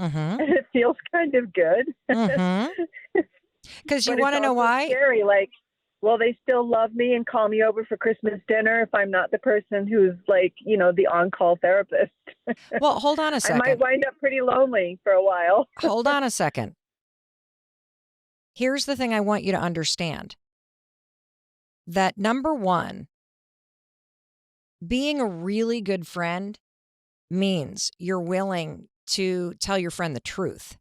Mm-hmm. And it feels kind of good. Mm-hmm. Because you want to know why? Scary. Like, will they still love me and call me over for Christmas dinner if I'm not the person who's like, the on-call therapist? Well, hold on a second. I might wind up pretty lonely for a while. Hold on a second. Here's the thing I want you to understand. That number one, being a really good friend means you're willing to tell your friend the truth.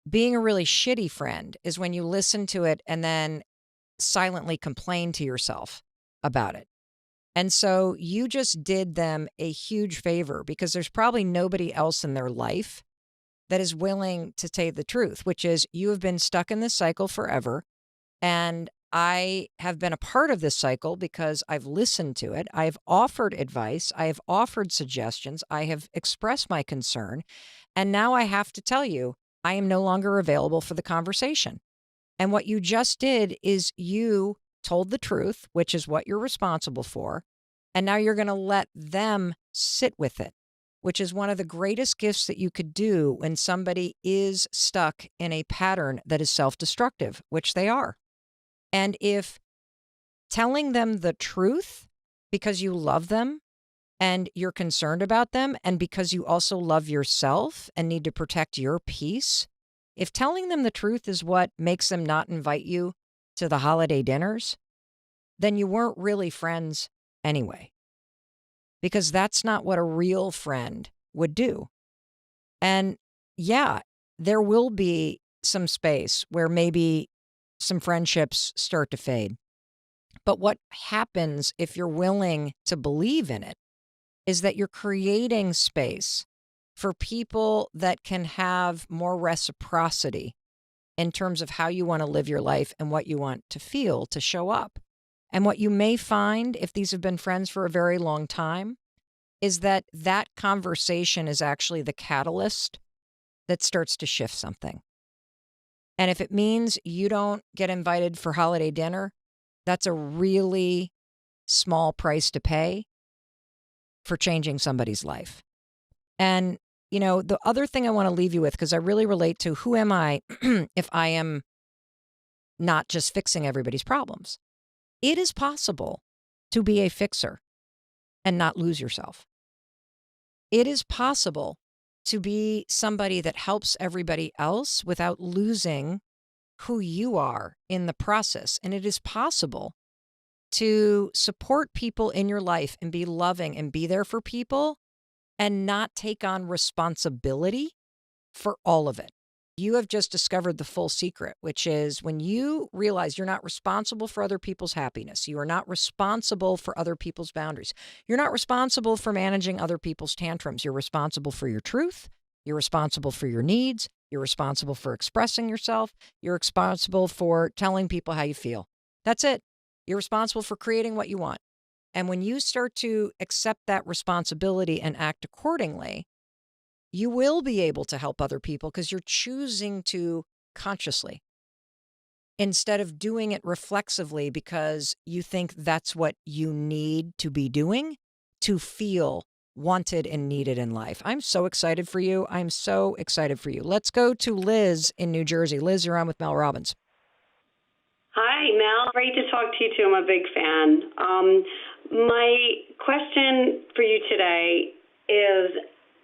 Being a really shitty friend is when you listen to it and then silently complain to yourself about it. And so you just did them a huge favor because there's probably nobody else in their life that is willing to tell the truth, which is you have been stuck in this cycle forever. And I have been a part of this cycle because I've listened to it. I've offered advice. I have offered suggestions. I have expressed my concern. And now I have to tell you, I am no longer available for the conversation. And what you just did is you told the truth, which is what you're responsible for. And now you're going to let them sit with it, which is one of the greatest gifts that you could do when somebody is stuck in a pattern that is self-destructive, which they are. And if telling them the truth because you love them and you're concerned about them and because you also love yourself and need to protect your peace, if telling them the truth is what makes them not invite you to the holiday dinners, then you weren't really friends anyway. Because that's not what a real friend would do. And yeah, there will be some space where maybe some friendships start to fade. But what happens if you're willing to believe in it is that you're creating space for people that can have more reciprocity in terms of how you want to live your life and what you want to feel to show up. And what you may find, if these have been friends for a very long time, is that that conversation is actually the catalyst that starts to shift something. And if it means you don't get invited for holiday dinner, that's a really small price to pay for changing somebody's life. And, the other thing I want to leave you with, because I really relate to who am I if I am not just fixing everybody's problems? It is possible to be a fixer and not lose yourself. It is possible to be somebody that helps everybody else without losing who you are in the process. And it is possible to support people in your life and be loving and be there for people and not take on responsibility for all of it. You have just discovered the full secret, which is when you realize you're not responsible for other people's happiness, you are not responsible for other people's boundaries, you're not responsible for managing other people's tantrums, you're responsible for your truth, you're responsible for your needs, you're responsible for expressing yourself, you're responsible for telling people how you feel. That's it. You're responsible for creating what you want. And when you start to accept that responsibility and act accordingly, you will be able to help other people because you're choosing to consciously instead of doing it reflexively because you think that's what you need to be doing to feel wanted and needed in life. I'm so excited for you. I'm so excited for you. Let's go to Liz in New Jersey. Liz, you're on with Mel Robbins. Hi, Mel. Great to talk to you, too. I'm a big fan. My question for you today is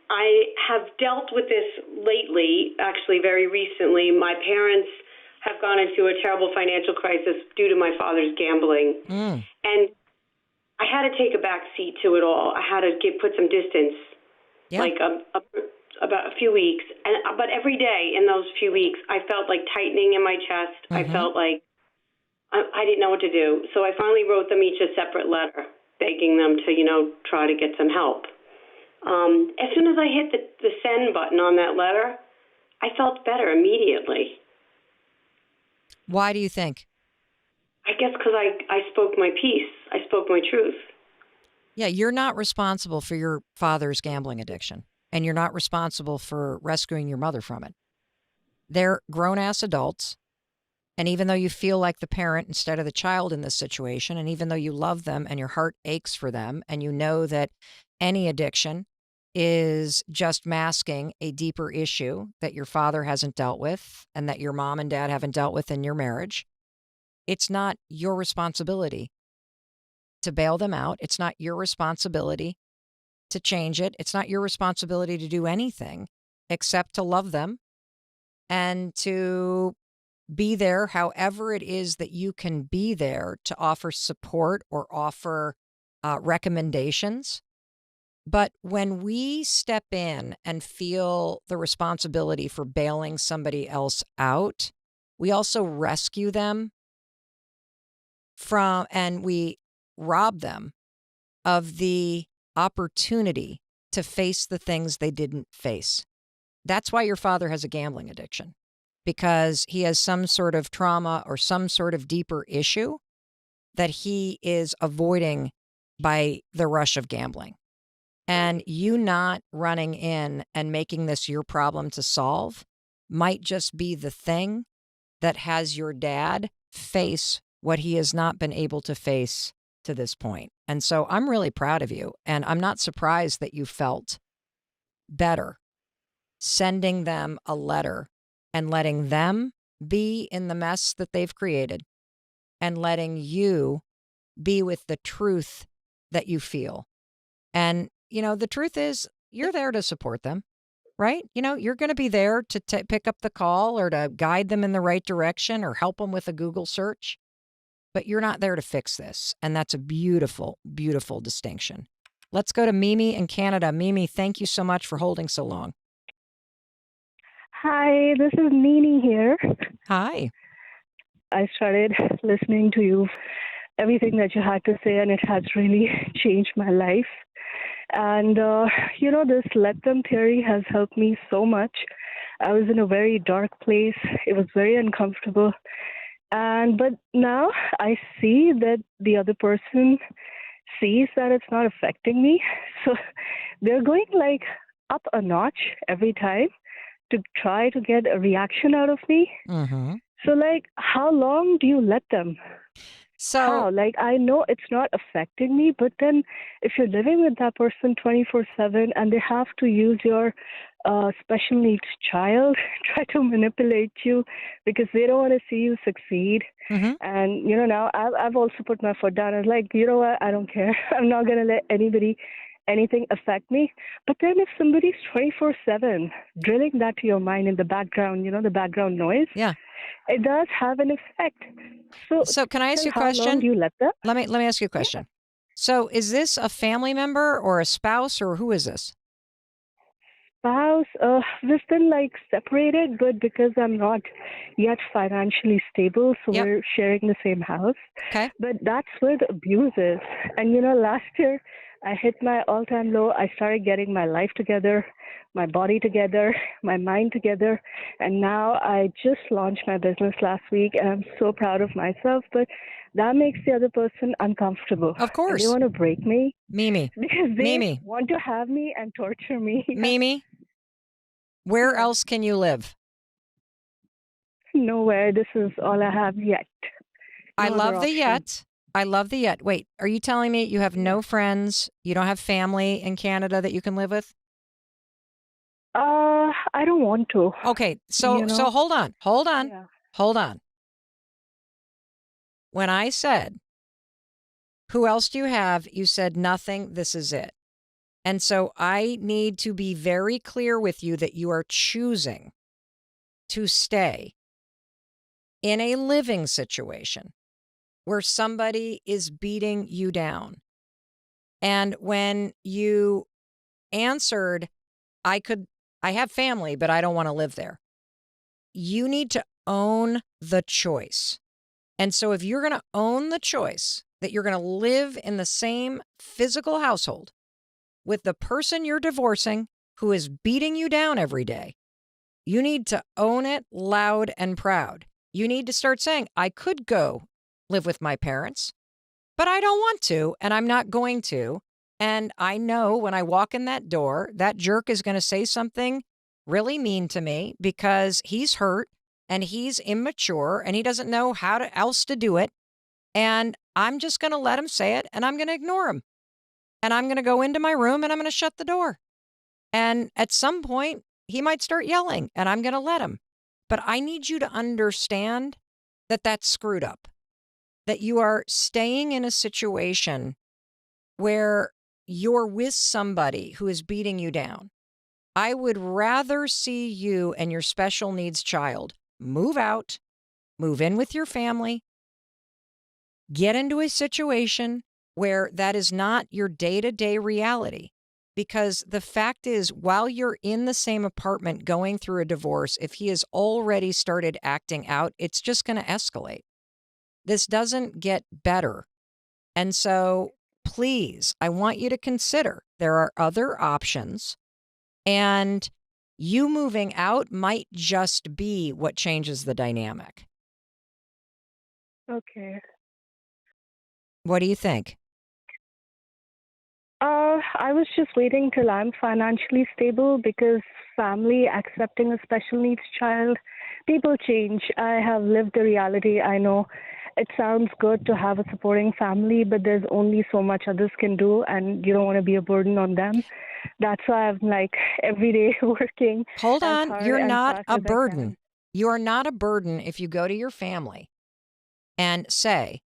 I have dealt with this lately, actually very recently. My parents have gone into a terrible financial crisis due to my father's gambling. And I had to take a back seat to it all. I had to put some distance, like about a few weeks. But every day in those few weeks, I felt like tightening in my chest. I felt like I didn't know what to do. So I finally wrote them each a separate letter, begging them to, try to get some help. As soon as I hit the send button on that letter, I felt better immediately. Why do you think? I guess because I spoke my piece. I spoke my truth. Yeah, you're not responsible for your father's gambling addiction, and you're not responsible for rescuing your mother from it. They're grown-ass adults, and even though you feel like the parent instead of the child in this situation, and even though you love them and your heart aches for them, and you know that any addiction is just masking a deeper issue that your father hasn't dealt with and that your mom and dad haven't dealt with in your marriage, it's not your responsibility to bail them out. It's not your responsibility to change it. It's not your responsibility to do anything except to love them and to be there however it is that you can be there to offer support or offer recommendations. But when we step in and feel the responsibility for bailing somebody else out, we also rescue them from, and we rob them of the opportunity to face the things they didn't face. That's why your father has a gambling addiction, because he has some sort of trauma or some sort of deeper issue that he is avoiding by the rush of gambling. And you not running in and making this your problem to solve might just be the thing that has your dad face what he has not been able to face to this point. And so I'm really proud of you. And I'm not surprised that you felt better sending them a letter and letting them be in the mess that they've created and letting you be with the truth that you feel. And, the truth is you're there to support them, right? You're going to be there to pick up the call or to guide them in the right direction or help them with a Google search. But you're not there to fix this. And that's a beautiful, beautiful distinction. Let's go to Mimi in Canada. Mimi, thank you so much for holding so long. Hi, this is Nini here. Hi. I started listening to you, everything that you had to say, and it has really changed my life. And, this let them theory has helped me so much. I was in a very dark place. It was very uncomfortable. But now I see that the other person sees that it's not affecting me. So they're going like up a notch every time to try to get a reaction out of me. Mm-hmm. So how long do you let them? So How? I know it's not affecting me, but then if you're living with that person 24/7 and they have to use your special needs child, try to manipulate you because they don't want to see you succeed. mm-hmm. And, now I've also put my foot down. I was like, you know what? I don't care. I'm not going to let anything affect me. But then if somebody's 24/7 drilling that to your mind in the background, the background noise, Yeah, it does have an effect. So can I ask you a how long question? do you let them? Let me ask you a question. So is this a family member or a spouse or who is this? Spouse, we've been separated, but because I'm not yet financially stable, so Yep. we're sharing the same house. Okay. But that's where the abuse is. And last year I hit my all-time low. I started getting my life together, my body together, my mind together, and now I just launched my business last week, and I'm so proud of myself. But that makes the other person uncomfortable. Of course. And they want to break me Mimi. because they Mimi. want to have me and torture me. Mimi, where Yeah. else can you live? Nowhere. This is all I have yet. I No love other the option. yet. I love the yet. Wait, are you telling me you have no friends? You don't have family in Canada that you can live with? I don't want to. Okay, so hold on. Yeah. Hold on. When I said, who else do you have? You said nothing. This is it. And so I need to be very clear with you that you are choosing to stay in a living situation where somebody is beating you down. And when you answered, I have family, but I don't want to live there. You need to own the choice And so if you're going to own the choice that you're going to live in the same physical household with the person you're divorcing who is beating you down every day, you need to own it loud and proud. You need to start saying, I could go live with my parents, but I don't want to, and I'm not going to. And I know when I walk in that door, that jerk is going to say something really mean to me because he's hurt and he's immature and he doesn't know else to do it. And I'm just going to let him say it and I'm going to ignore him. And I'm going to go into my room and I'm going to shut the door. And at some point, he might start yelling and I'm going to let him. But I need you to understand that that's screwed up, that you are staying in a situation where you're with somebody who is beating you down. I would rather see you and your special needs child move out, move in with your family, get into a situation where that is not your day-to-day reality. Because the fact is, while you're in the same apartment going through a divorce, if he has already started acting out, it's just going to escalate. This doesn't get better. And so, please, I want you to consider there are other options. And you moving out might just be what changes the dynamic. Okay. What do you think? I was just waiting till I'm financially stable because family accepting a special needs child, people change. I have lived the reality. I know it sounds good to have a supporting family, but there's only so much others can do, and you don't want to be a burden on them. That's why I'm like every day working. Hold as on. hard You're and not fast a as I can. burden. You are not a burden if you go to your family and say,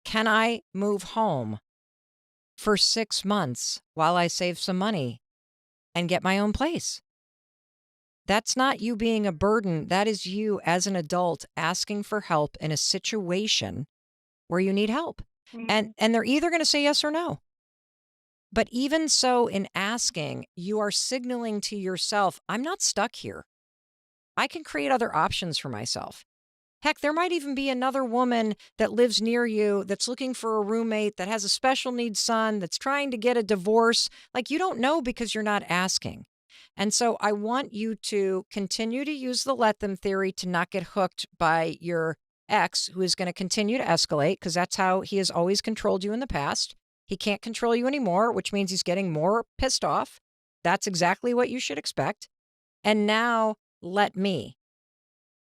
can I move home for 6 months while I save some money and get my own place? That's not you being a burden. That is you as an adult asking for help in a situation where you need help. Mhm. And they're either going to say yes or no. But even so, in asking, you are signaling to yourself, I'm not stuck here. I can create other options for myself. Heck, there might even be another woman that lives near you that's looking for a roommate that has a special needs son that's trying to get a divorce. Like, you don't know because you're not asking. And so I want you to continue to use the let them theory to not get hooked by your ex, who is going to continue to escalate because that's how he has always controlled you in the past. He can't control you anymore, which means he's getting more pissed off. That's exactly what you should expect. And now let me.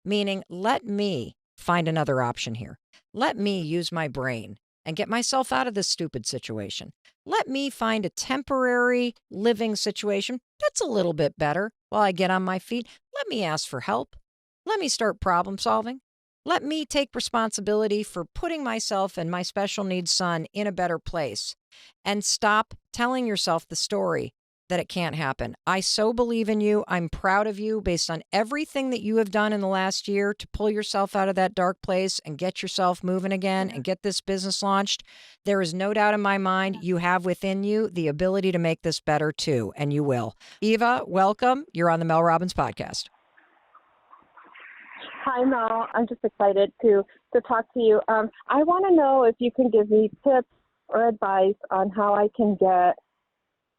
Meaning, let me find another option here. Let me use my brain and get myself out of this stupid situation. Let me find a temporary living situation that's a little bit better while I get on my feet. Let me ask for help. Let me start problem solving. Let me take responsibility for putting myself and my special needs son in a better place. And stop telling yourself the story that it can't happen. I so believe in you. I'm proud of you based on everything that you have done in the last year to pull yourself out of that dark place and get yourself moving again and get this business launched. There is no doubt in my mind you have within you the ability to make this better too, and you will. Eva, welcome. You're on the Mel Robbins podcast. Hi, Mel. I'm just excited to talk to you. I want to know if you can give me tips or advice on how I can get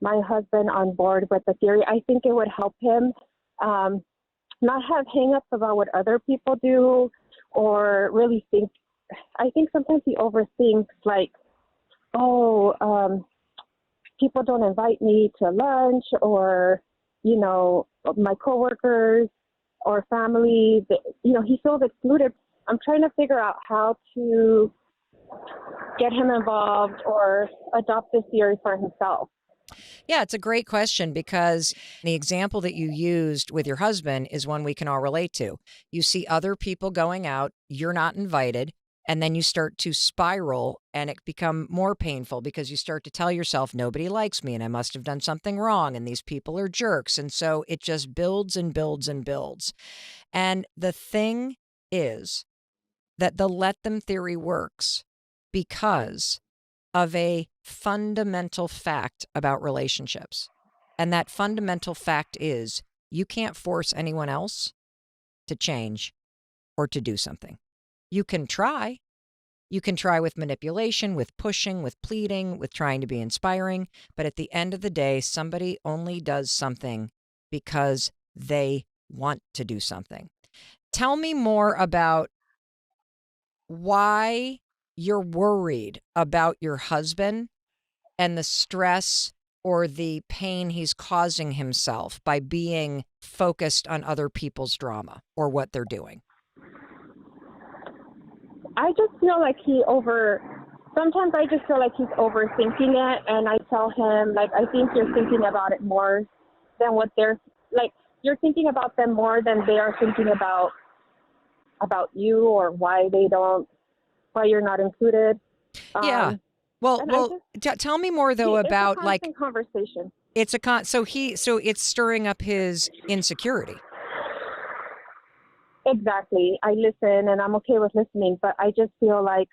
my husband on board with the theory. I think it would help him not have hang-ups about what other people do or really think. I think sometimes he overthinks like, people don't invite me to lunch or, my coworkers or family, he feels excluded. I'm trying to figure out how to get him involved or adopt this theory for himself. Yeah, it's a great question because the example that you used with your husband is one we can all relate to. You see other people going out, you're not invited, and then you start to spiral and it become more painful because you start to tell yourself, nobody likes me and I must have done something wrong and these people are jerks. And so it just builds and builds and builds. And the thing is that the let them theory works because of a fundamental fact about relationships. And that fundamental fact is you can't force anyone else to change or to do something. You can try. You can try with manipulation, with pushing, with pleading, with trying to be inspiring. But at the end of the day, somebody only does something because they want to do something. Tell me more about why you're worried about your husband and the stress or the pain he's causing himself by being focused on other people's drama or what they're doing. I just feel like sometimes I just feel like he's overthinking it, and I tell him, like, I think you're thinking about it more than what you're thinking about them more than they are thinking about you, or why you're not included. Yeah. Tell me more though about it's a constant conversation. It's so it's stirring up his insecurity. Exactly. I listen, and I'm okay with listening, but I just feel like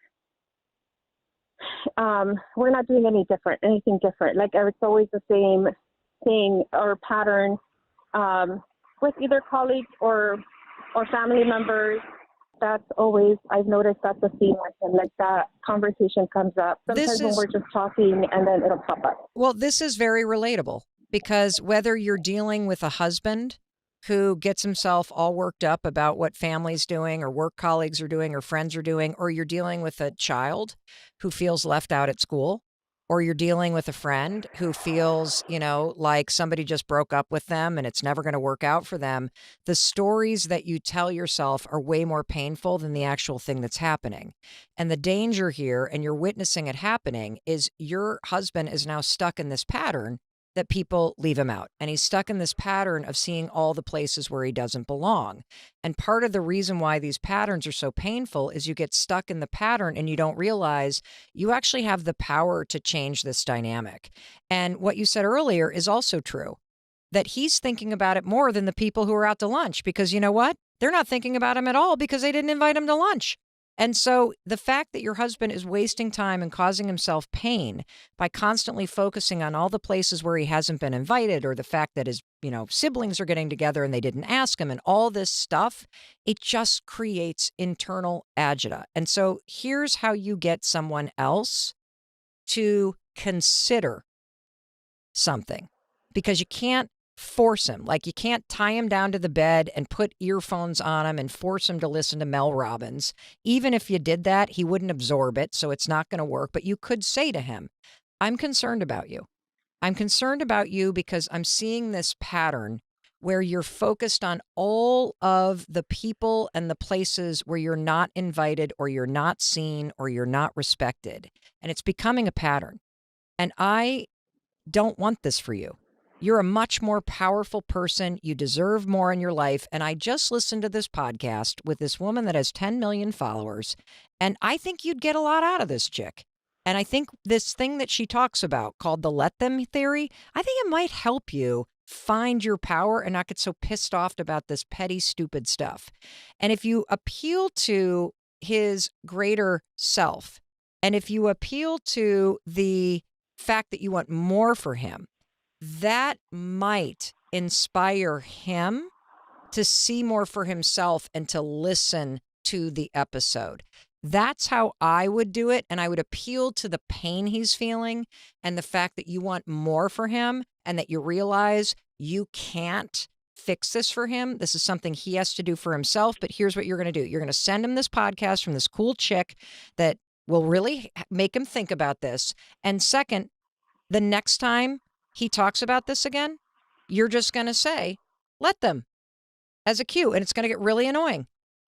we're not doing anything different. Like, it's always the same thing or pattern with either colleagues or family members. That's always, I've noticed that's a theme with him. Like, that conversation comes up. Sometimes when we're just talking, and then it'll pop up. Well, this is very relatable, because whether you're dealing with a husband who gets himself all worked up about what family's doing or work colleagues are doing or friends are doing, or you're dealing with a child who feels left out at school, or you're dealing with a friend who feels, like somebody just broke up with them and it's never going to work out for them, the stories that you tell yourself are way more painful than the actual thing that's happening. And the danger here, and you're witnessing it happening, is your husband is now stuck in this pattern that people leave him out. And he's stuck in this pattern of seeing all the places where he doesn't belong. And part of the reason why these patterns are so painful is you get stuck in the pattern and you don't realize you actually have the power to change this dynamic. And what you said earlier is also true, that he's thinking about it more than the people who are out to lunch, because you know what? They're not thinking about him at all because they didn't invite him to lunch. And so the fact that your husband is wasting time and causing himself pain by constantly focusing on all the places where he hasn't been invited, or the fact that his, siblings are getting together and they didn't ask him, and all this stuff, it just creates internal agita. And so here's how you get someone else to consider something, because you can't force him. Like, you can't tie him down to the bed and put earphones on him and force him to listen to Mel Robbins. Even if you did that, he wouldn't absorb it, so it's not going to work. But you could say to him, I'm concerned about you. I'm concerned about you because I'm seeing this pattern where you're focused on all of the people and the places where you're not invited, or you're not seen, or you're not respected. And it's becoming a pattern. And I don't want this for you. You're a much more powerful person. You deserve more in your life. And I just listened to this podcast with this woman that has 10 million followers. And I think you'd get a lot out of this chick. And I think this thing that she talks about called the let them theory, I think it might help you find your power and not get so pissed off about this petty, stupid stuff. And if you appeal to his greater self, and if you appeal to the fact that you want more for him, that might inspire him to see more for himself and to listen to the episode. That's how I would do it. And I would appeal to the pain he's feeling and the fact that you want more for him, and that you realize you can't fix this for him. This is something he has to do for himself. But here's what you're going to do. You're going to send him this podcast from this cool chick that will really make him think about this. And second, the next time he talks about this again, you're just going to say, let them, as a cue. And it's going to get really annoying,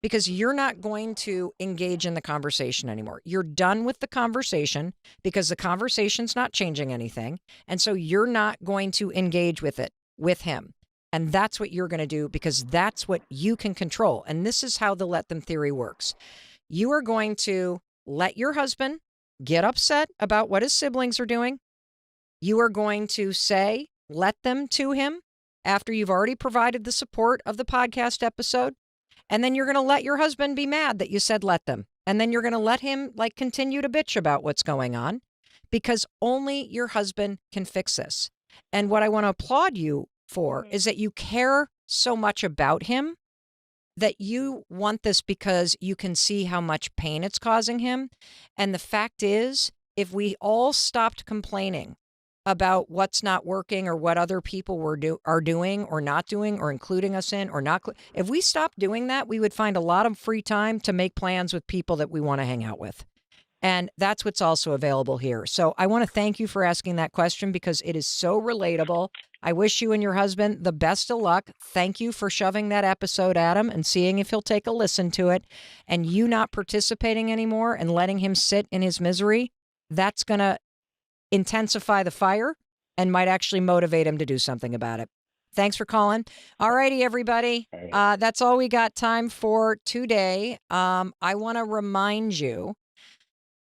because you're not going to engage in the conversation anymore. You're done with the conversation because the conversation's not changing anything. And so you're not going to engage with it with him. And that's what you're going to do, because that's what you can control. And this is how the let them theory works. You are going to let your husband get upset about what his siblings are doing. You are going to say, let them to him after you've already provided the support of the podcast episode. And then you're going to let your husband be mad that you said let them. And then you're going to let him continue to bitch about what's going on, because only your husband can fix this. And what I want to applaud you for is that you care so much about him that you want this because you can see how much pain it's causing him. And the fact is, if we all stopped complaining about what's not working or what other people are doing or not doing or including us in or not, if we stopped doing that, we would find a lot of free time to make plans with people that we want to hang out with. And that's what's also available here. So I want to thank you for asking that question because it is so relatable. I wish you and your husband the best of luck. Thank you for shoving that episode at him and seeing if he'll take a listen to it. And you not participating anymore and letting him sit in his misery, that's going to intensify the fire and might actually motivate him to do something about it. Thanks for calling. All righty, everybody. That's all we got time for today. I want to remind you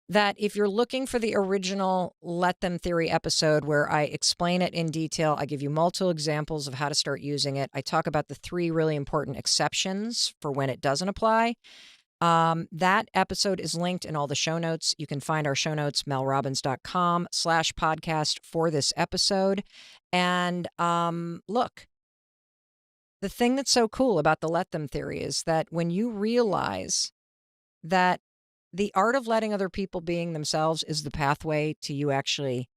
that if you're looking for the original Let Them Theory episode where I explain it in detail, I give you multiple examples of how to start using it. I talk about the 3 really important exceptions for when it doesn't apply. That episode is linked in all the show notes. You can find our show notes, melrobbins.com/podcast for this episode. And look, the thing that's so cool about the Let Them Theory is that when you realize that the art of letting other people being themselves is the pathway to you actually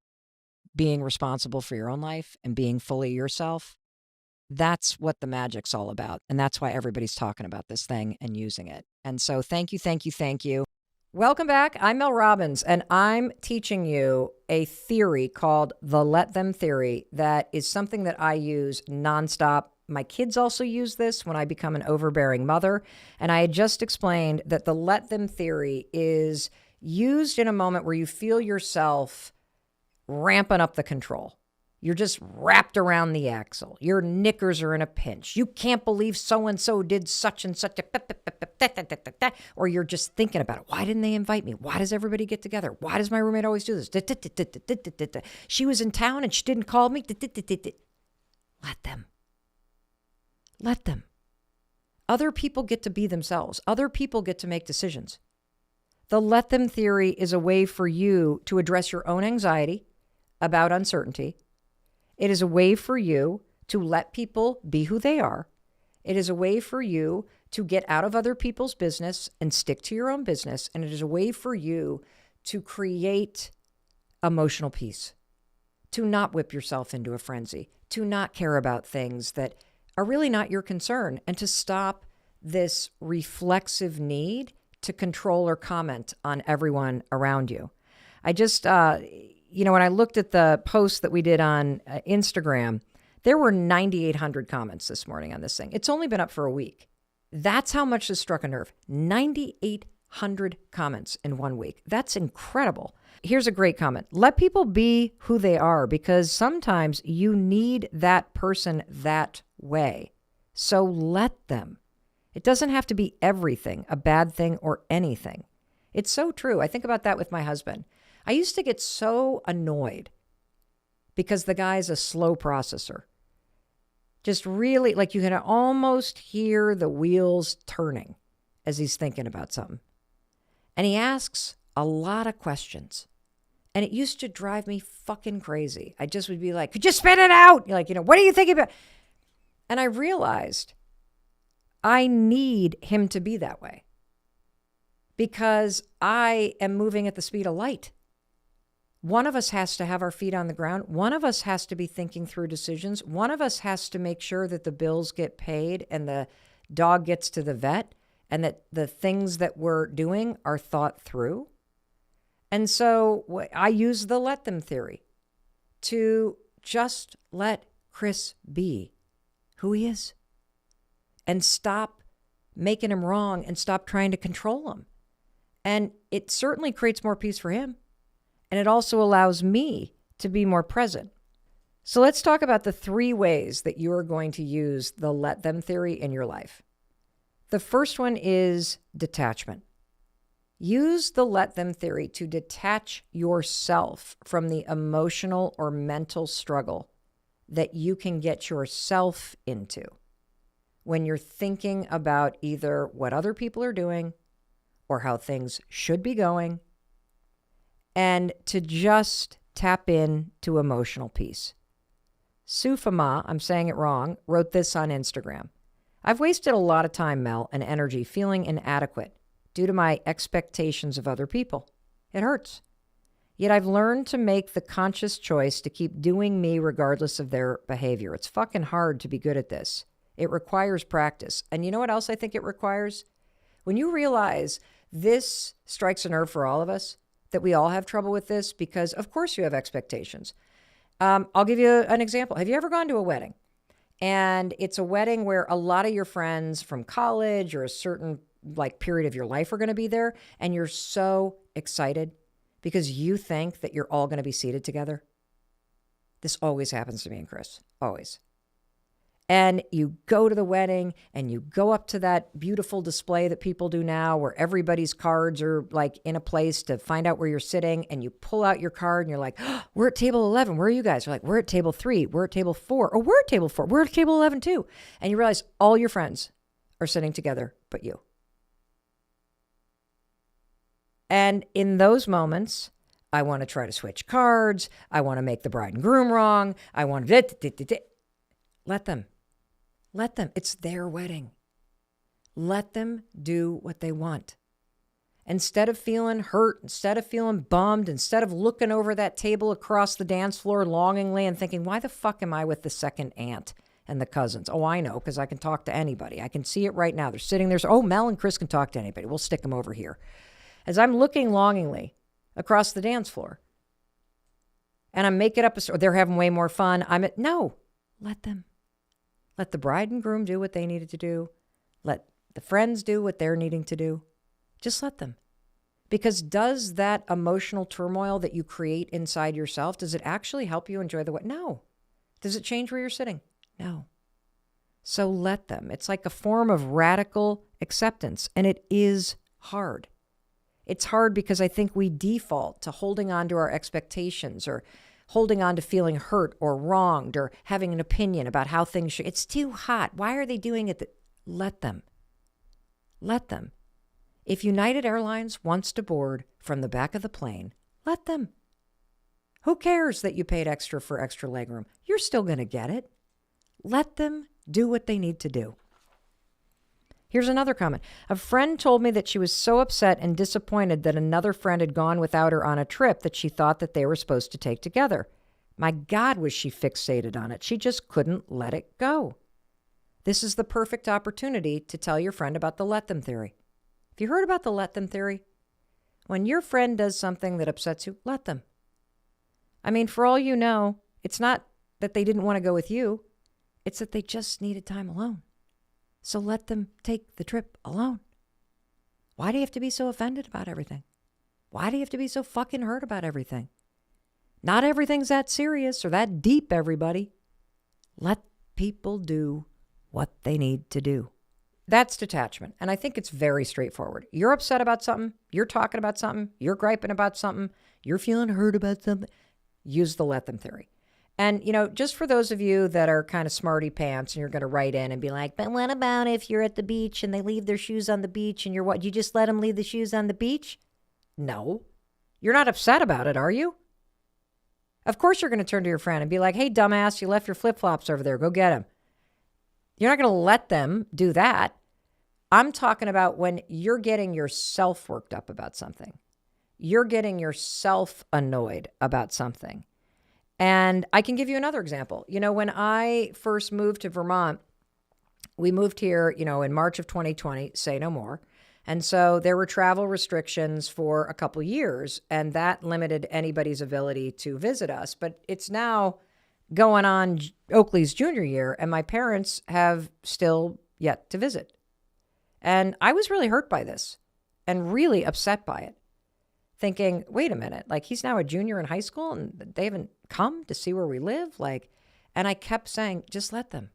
being responsible for your own life and being fully yourself, that's what the magic's all about. And that's why everybody's talking about this thing and using it. And so thank you, thank you, thank you. Welcome back. I'm Mel Robbins, and I'm teaching you a theory called the Let Them Theory that is something that I use nonstop. My kids also use this when I become an overbearing mother. And I had just explained that the Let Them Theory is used in a moment where you feel yourself ramping up the control. You're just wrapped around the axle. Your knickers are in a pinch. You can't believe so-and-so did such and such, or you're just thinking about it. Why didn't they invite me? Why does everybody get together? Why does my roommate always do this? She was in town and she didn't call me. Let them. Let them. Other people get to be themselves. Other people get to make decisions. The Let Them Theory is a way for you to address your own anxiety about uncertainty. It is a way for you to let people be who they are. It is a way for you to get out of other people's business and stick to your own business. And it is a way for you to create emotional peace, to not whip yourself into a frenzy, to not care about things that are really not your concern, and to stop this reflexive need to control or comment on everyone around you. I just, when I looked at the post that we did on Instagram, there were 9,800 comments this morning on this thing. It's only been up for a week. That's how much this struck a nerve. 9,800 comments in 1 week. That's incredible. Here's a great comment. Let people be who they are because sometimes you need that person that way. So let them. It doesn't have to be everything, a bad thing or anything. It's so true. I think about that with my husband. I used to get so annoyed because the guy's a slow processor. Just really, like you can almost hear the wheels turning as he's thinking about something. And he asks a lot of questions. And it used to drive me fucking crazy. I just would be like, could you spit it out? You're like, what are you thinking about? And I realized I need him to be that way because I am moving at the speed of light. One of us has to have our feet on the ground. One of us has to be thinking through decisions. One of us has to make sure that the bills get paid and the dog gets to the vet and that the things that we're doing are thought through. And so I use the Let Them Theory to just let Chris be who he is and stop making him wrong and stop trying to control him. And it certainly creates more peace for him. And it also allows me to be more present. So let's talk about the 3 ways that you are going to use the Let Them Theory in your life. The first one is detachment. Use the Let Them Theory to detach yourself from the emotional or mental struggle that you can get yourself into when you're thinking about either what other people are doing or how things should be going, and to just tap in to emotional peace. Sufama, I'm saying it wrong, wrote this on Instagram. I've wasted a lot of time, Mel, and energy feeling inadequate due to my expectations of other people. It hurts. Yet I've learned to make the conscious choice to keep doing me regardless of their behavior. It's fucking hard to be good at this. It requires practice. And you know what else I think it requires? When you realize this strikes a nerve for all of us, that we all have trouble with this because, of course, you have expectations. I'll give you an example. Have you ever gone to a wedding? And it's a wedding where a lot of your friends from college or a certain period of your life are going to be there. And you're so excited because you think that you're all going to be seated together. This always happens to me and Chris. Always. And you go to the wedding and you go up to that beautiful display that people do now where everybody's cards are in a place to find out where you're sitting, and you pull out your card and you're like, oh, we're at table 11. Where are you guys? You're like, we're at table 3. We're at table 4. Oh, we're at table 4. We're at table 11 too. And you realize all your friends are sitting together but you. And in those moments, I want to try to switch cards. I want to make the bride and groom wrong. I want to let them. Let them. It's their wedding. Let them do what they want. Instead of feeling hurt, instead of feeling bummed, instead of looking over that table across the dance floor longingly and thinking, why the fuck am I with the second aunt and the cousins? Oh, I know, because I can talk to anybody. I can see it right now. They're sitting there. Oh, Mel and Chris can talk to anybody. We'll stick them over here. As I'm looking longingly across the dance floor and I'm making up a story, they're having way more fun. No, let them. Let the bride and groom do what they needed to do. Let the friends do what they're needing to do. Just let them. Because does that emotional turmoil that you create inside yourself, does it actually help you enjoy the wedding? No. Does it change where you're sitting? No. So let them. It's like a form of radical acceptance, and it is hard. It's hard because I think we default to holding on to our expectations or holding on to feeling hurt or wronged or having an opinion about how things should. It's too hot. Why are they doing it? Let them. Let them. If United Airlines wants to board from the back of the plane, let them. Who cares that you paid extra for extra legroom? You're still going to get it. Let them do what they need to do. Here's another comment. A friend told me that she was so upset and disappointed that another friend had gone without her on a trip that she thought that they were supposed to take together. My God, was she fixated on it. She just couldn't let it go. This is the perfect opportunity to tell your friend about the let them theory. Have you heard about the let them theory? When your friend does something that upsets you, let them. I mean, for all you know, it's not that they didn't want to go with you. It's that they just needed time alone. So let them take the trip alone. Why do you have to be so offended about everything? Why do you have to be so fucking hurt about everything? Not everything's that serious or that deep, everybody. Let people do what they need to do. That's detachment. And I think it's very straightforward. You're upset about something. You're talking about something. You're griping about something. You're feeling hurt about something. Use the let them theory. And, just for those of you that are kind of smarty pants and you're going to write in and be like, but what about if you're at the beach and they leave their shoes on the beach and you're what? You just let them leave the shoes on the beach? No. You're not upset about it, are you? Of course you're going to turn to your friend and be like, hey, dumbass, you left your flip-flops over there. Go get them. You're not going to let them do that. I'm talking about when you're getting yourself worked up about something. You're getting yourself annoyed about something. And I can give you another example. When I first moved to Vermont, we moved here, in March of 2020, say no more. And so there were travel restrictions for a couple years, and that limited anybody's ability to visit us. But it's now going on Oakley's junior year, and my parents have still yet to visit. And I was really hurt by this and really upset by it, thinking, wait a minute, he's now a junior in high school and they haven't come to see where we live. And I kept saying, just let them.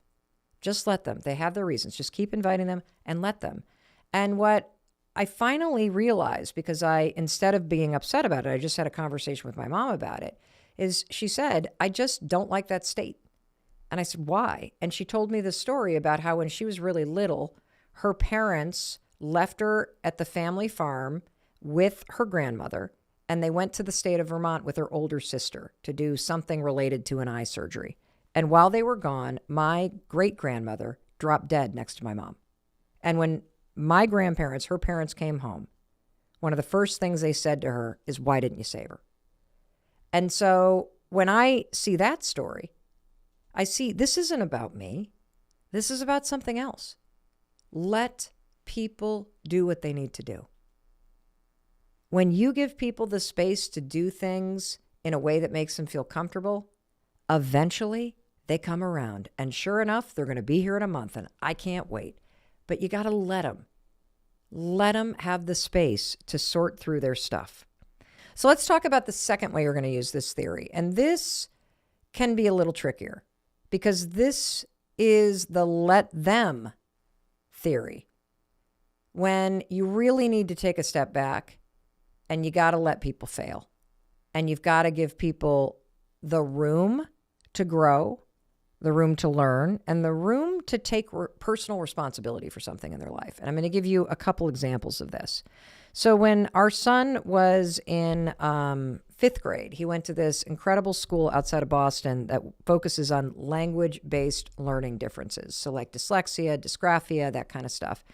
Just let them. They have their reasons. Just keep inviting them and let them. And what I finally realized, because instead of being upset about it, I just had a conversation with my mom about it, is she said, I just don't like that state. And I said, why? And she told me the story about how when she was really little, her parents left her at the family farm with her grandmother, and they went to the state of Vermont with her older sister to do something related to an eye surgery. And while they were gone, my great-grandmother dropped dead next to my mom. And when my grandparents, her parents, came home, one of the first things they said to her is, why didn't you save her? And so when I see that story, I see this isn't about me. This is about something else. Let people do what they need to do. When you give people the space to do things in a way that makes them feel comfortable, eventually they come around. And sure enough, they're going to be here in a month, and I can't wait. But you got to let them. Let them have the space to sort through their stuff. So let's talk about the second way you're going to use this theory. And this can be a little trickier because this is the let them theory. When you really need to take a step back and you got to let people fail and you've got to give people the room to grow, the room to learn, and the room to take personal responsibility for something in their life. And I'm going to give you a couple examples of this. So when our son was in fifth grade, he went to this incredible school outside of Boston that focuses on language-based learning differences. So like dyslexia, dysgraphia, that kind of stuff.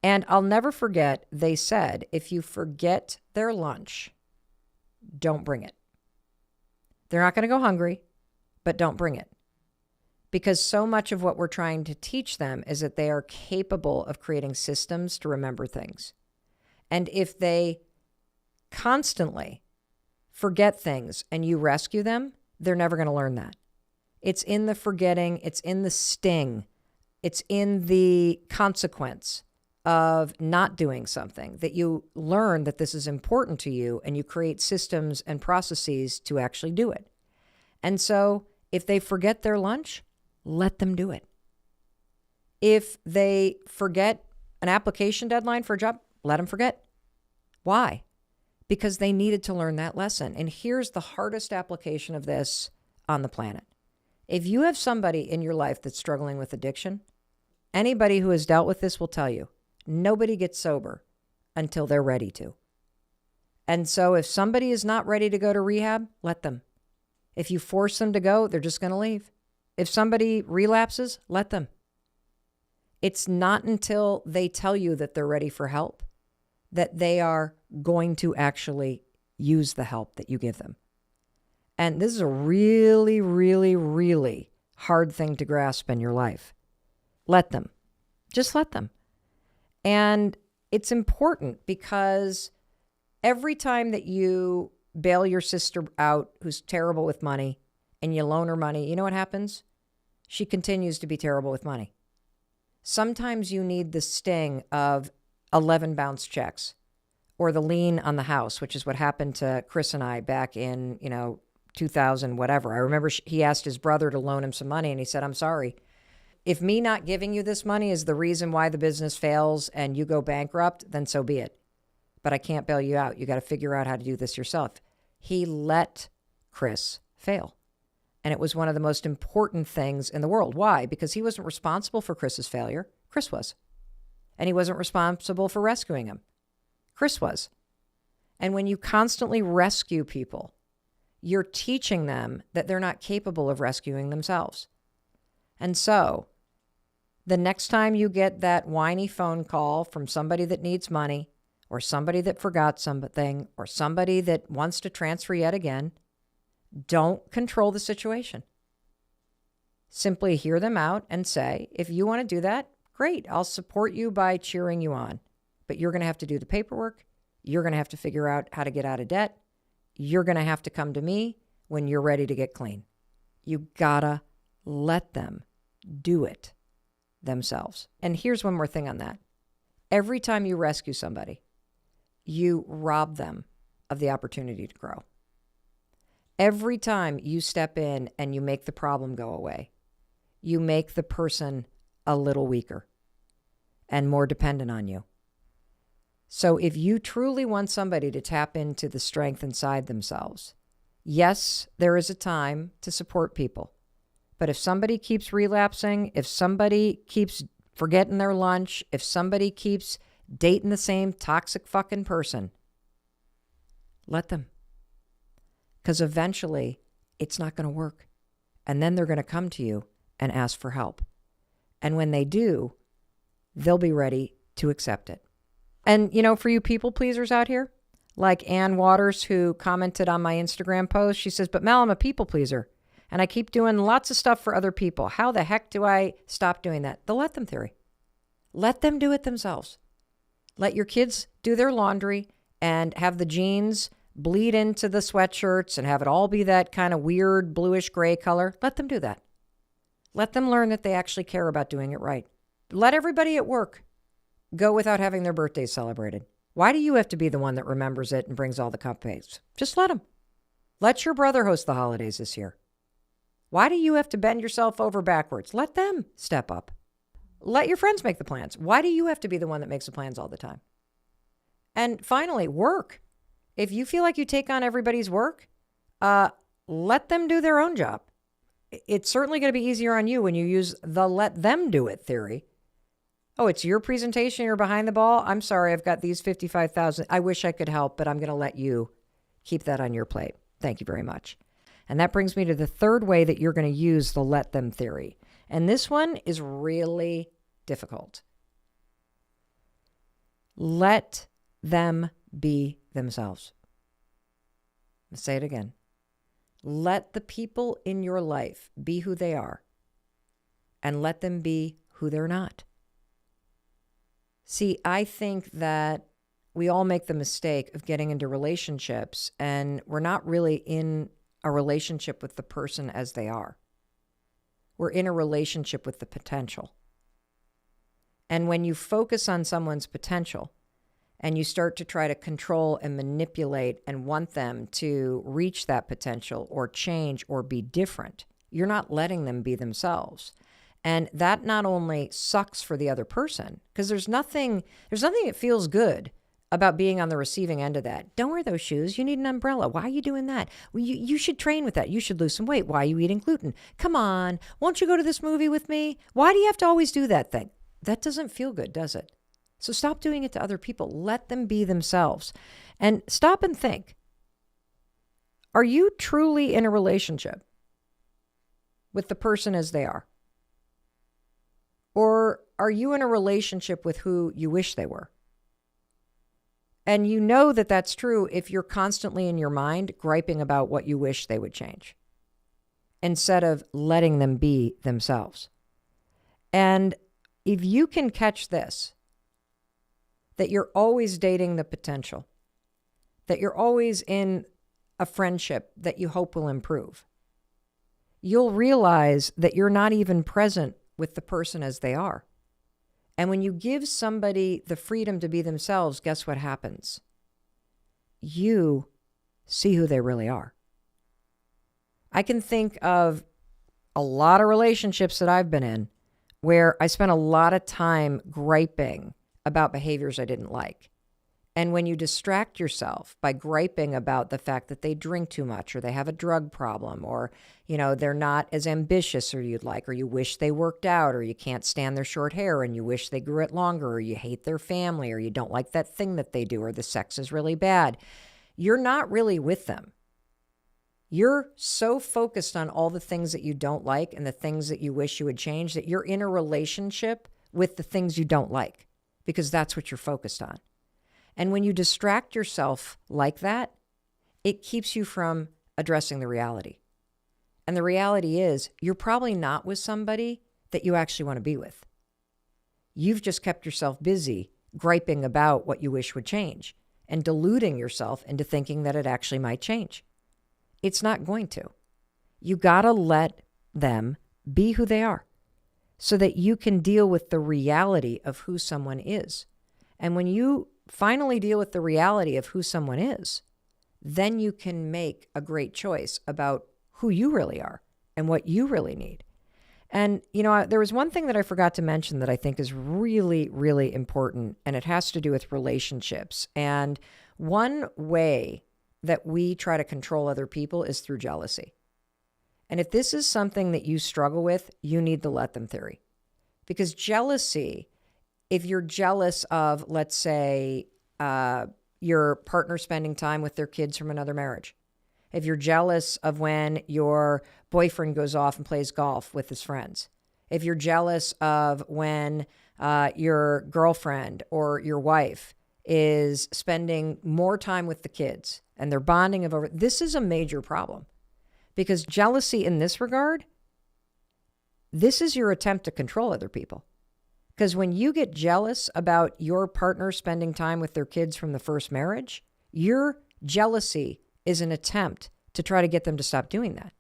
And I'll never forget, they said, if you forget their lunch, don't bring it. They're not going to go hungry, but don't bring it. Because so much of what we're trying to teach them is that they are capable of creating systems to remember things. And if they constantly forget things and you rescue them, they're never going to learn that. It's in the forgetting, it's in the sting, it's in the consequence of not doing something that you learn that this is important to you and you create systems and processes to actually do it. And so if they forget their lunch, let them do it. If they forget an application deadline for a job, let them forget. Why? Because they needed to learn that lesson. And here's the hardest application of this on the planet. If you have somebody in your life that's struggling with addiction, anybody who has dealt with this will tell you, nobody gets sober until they're ready to. And so if somebody is not ready to go to rehab, let them. If you force them to go, they're just going to leave. If somebody relapses, let them. It's not until they tell you that they're ready for help that they are going to actually use the help that you give them. And this is a really, really, really hard thing to grasp in your life. Let them. Just let them. And it's important because every time that you bail your sister out who's terrible with money and you loan her money, you know what happens? She continues to be terrible with money. Sometimes you need the sting of 11 bounce checks or the lien on the house, which is what happened to Chris and I back in, 2000, whatever. I remember he asked his brother to loan him some money and he said, I'm sorry. If me not giving you this money is the reason why the business fails and you go bankrupt, then so be it. But I can't bail you out. You got to figure out how to do this yourself. He let Chris fail. And it was one of the most important things in the world. Why? Because he wasn't responsible for Chris's failure. Chris was. And he wasn't responsible for rescuing him. Chris was. And when you constantly rescue people, you're teaching them that they're not capable of rescuing themselves. And so the next time you get that whiny phone call from somebody that needs money or somebody that forgot something or somebody that wants to transfer yet again, don't control the situation. Simply hear them out and say, if you want to do that, great. I'll support you by cheering you on. But you're going to have to do the paperwork. You're going to have to figure out how to get out of debt. You're going to have to come to me when you're ready to get clean. You gotta let them do it themselves. And here's one more thing on that. Every time you rescue somebody, you rob them of the opportunity to grow. Every time you step in and you make the problem go away, you make the person a little weaker and more dependent on you. So if you truly want somebody to tap into the strength inside themselves, yes, there is a time to support people. But if somebody keeps relapsing, if somebody keeps forgetting their lunch, if somebody keeps dating the same toxic fucking person, let them. Because eventually it's not going to work. And then they're going to come to you and ask for help. And when they do, they'll be ready to accept it. And, for you people pleasers out here, like Ann Waters, who commented on my Instagram post, she says, but Mel, I'm a people pleaser. And I keep doing lots of stuff for other people. How the heck do I stop doing that? The let them theory. Let them do it themselves. Let your kids do their laundry and have the jeans bleed into the sweatshirts and have it all be that kind of weird bluish gray color. Let them do that. Let them learn that they actually care about doing it right. Let everybody at work go without having their birthdays celebrated. Why do you have to be the one that remembers it and brings all the cupcakes? Just let them. Let your brother host the holidays this year. Why do you have to bend yourself over backwards? Let them step up. Let your friends make the plans. Why do you have to be the one that makes the plans all the time? And finally, work. If you feel like you take on everybody's work, let them do their own job. It's certainly going to be easier on you when you use the let them do it theory. Oh, it's your presentation, you're behind the ball? I'm sorry, I've got these 55,000. I wish I could help, but I'm going to let you keep that on your plate. Thank you very much. And that brings me to the third way that you're going to use the let them theory. And this one is really difficult. Let them be themselves. Let's say it again. Let the people in your life be who they are, and let them be who they're not. See, I think that we all make the mistake of getting into relationships, and we're not really in a relationship with the person as they are. We're in a relationship with the potential. And when you focus on someone's potential and you start to try to control and manipulate and want them to reach that potential or change or be different, you're not letting them be themselves. And that not only sucks for the other person, because there's nothing that feels good about being on the receiving end of that. Don't wear those shoes. You need an umbrella. Why are you doing that? Well, you should train with that. You should lose some weight. Why are you eating gluten? Come on. Won't you go to this movie with me? Why do you have to always do that thing? That doesn't feel good, does it? So stop doing it to other people. Let them be themselves. And stop and think. Are you truly in a relationship with the person as they are? Or are you in a relationship with who you wish they were? And you know that that's true if you're constantly in your mind griping about what you wish they would change, instead of letting them be themselves. And if you can catch this, that you're always dating the potential, that you're always in a friendship that you hope will improve, you'll realize that you're not even present with the person as they are. And when you give somebody the freedom to be themselves, guess what happens? You see who they really are. I can think of a lot of relationships that I've been in where I spent a lot of time griping about behaviors I didn't like. And when you distract yourself by griping about the fact that they drink too much or they have a drug problem or, they're not as ambitious as you'd like, or you wish they worked out, or you can't stand their short hair and you wish they grew it longer, or you hate their family, or you don't like that thing that they do, or the sex is really bad, you're not really with them. You're so focused on all the things that you don't like and the things that you wish you would change that you're in a relationship with the things you don't like, because that's what you're focused on. And when you distract yourself like that, it keeps you from addressing the reality. And the reality is you're probably not with somebody that you actually want to be with. You've just kept yourself busy griping about what you wish would change and deluding yourself into thinking that it actually might change. It's not going to. You got to let them be who they are so that you can deal with the reality of who someone is. And when you finally deal with the reality of who someone is, then you can make a great choice about who you really are and what you really need. And, there was one thing that I forgot to mention that I think is really, really important, and it has to do with relationships. And one way that we try to control other people is through jealousy. And if this is something that you struggle with, you need the let them theory. Because jealousy, if you're jealous of, let's say, your partner spending time with their kids from another marriage, if you're jealous of when your boyfriend goes off and plays golf with his friends, If you're jealous of when your girlfriend or your wife is spending more time with the kids and they're bonding over, this is a major problem. Because jealousy in this regard, this is your attempt to control other people. Because when you get jealous about your partner spending time with their kids from the first marriage, your jealousy is an attempt to try to get them to stop doing that.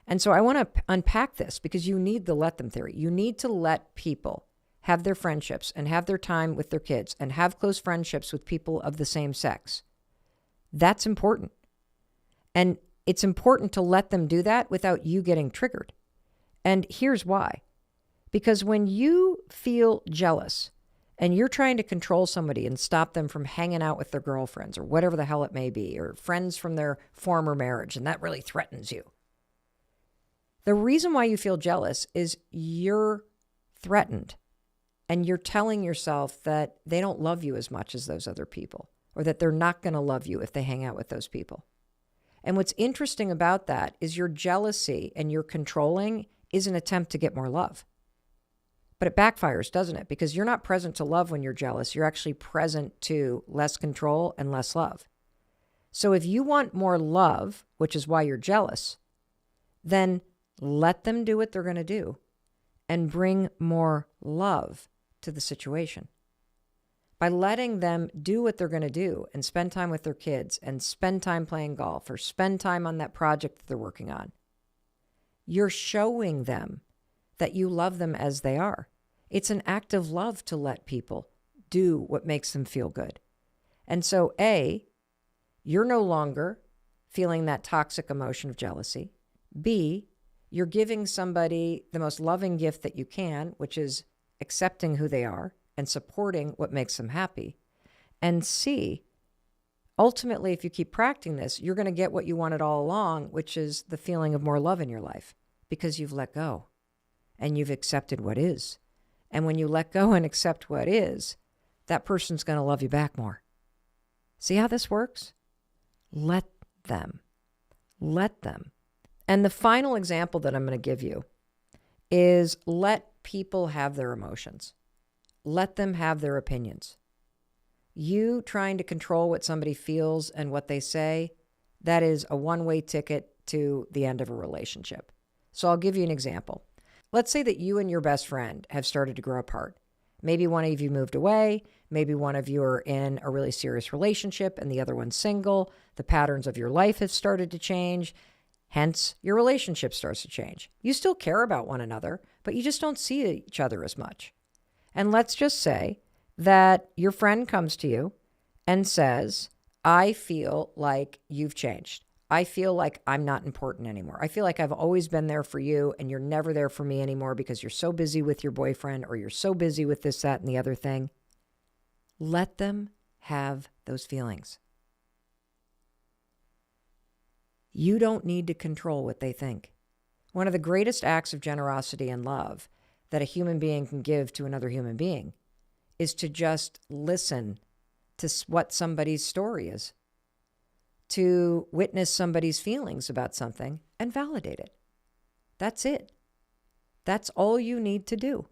And so I want to unpack this because you need the let them theory. You need to let people have their friendships and have their time with their kids and have close friendships with people of the same sex. That's important. And it's important to let them do that without you getting triggered. And here's why. Because when you feel jealous and you're trying to control somebody and stop them from hanging out with their girlfriends or whatever the hell it may be, or friends from their former marriage, and that really threatens you. The reason why you feel jealous is you're threatened and you're telling yourself that they don't love you as much as those other people, or that they're not going to love you if they hang out with those people. And what's interesting about that is your jealousy and your controlling is an attempt to get more love. But it backfires, doesn't it? Because you're not present to love when you're jealous. You're actually present to less control and less love. So if you want more love, which is why you're jealous, then let them do what they're going to do and bring more love to the situation. By letting them do what they're going to do and spend time with their kids and spend time playing golf or spend time on that project that they're working on, you're showing them that you love them as they are. It's an act of love to let people do what makes them feel good. And so, A, you're no longer feeling that toxic emotion of jealousy. B, you're giving somebody the most loving gift that you can, which is accepting who they are and supporting what makes them happy. And C, ultimately, if you keep practicing this, you're going to get what you wanted all along, which is the feeling of more love in your life because you've let go and you've accepted what is. And when you let go and accept what is, that person's going to love you back more. See how this works? Let them. Let them. And the final example that I'm going to give you is let people have their emotions. Let them have their opinions. You trying to control what somebody feels and what they say, that is a one-way ticket to the end of a relationship. So I'll give you an example. Let's say that you and your best friend have started to grow apart. Maybe one of you moved away. Maybe one of you are in a really serious relationship and the other one's single. The patterns of your life have started to change. Hence, your relationship starts to change. You still care about one another, but you just don't see each other as much. And let's just say that your friend comes to you and says, I feel like you've changed. I feel like I'm not important anymore. I feel like I've always been there for you and you're never there for me anymore because you're so busy with your boyfriend or you're so busy with this, that, and the other thing. Let them have those feelings. You don't need to control what they think. One of the greatest acts of generosity and love that a human being can give to another human being is to just listen to what somebody's story is, to witness somebody's feelings about something and validate it. That's it. That's all you need to do.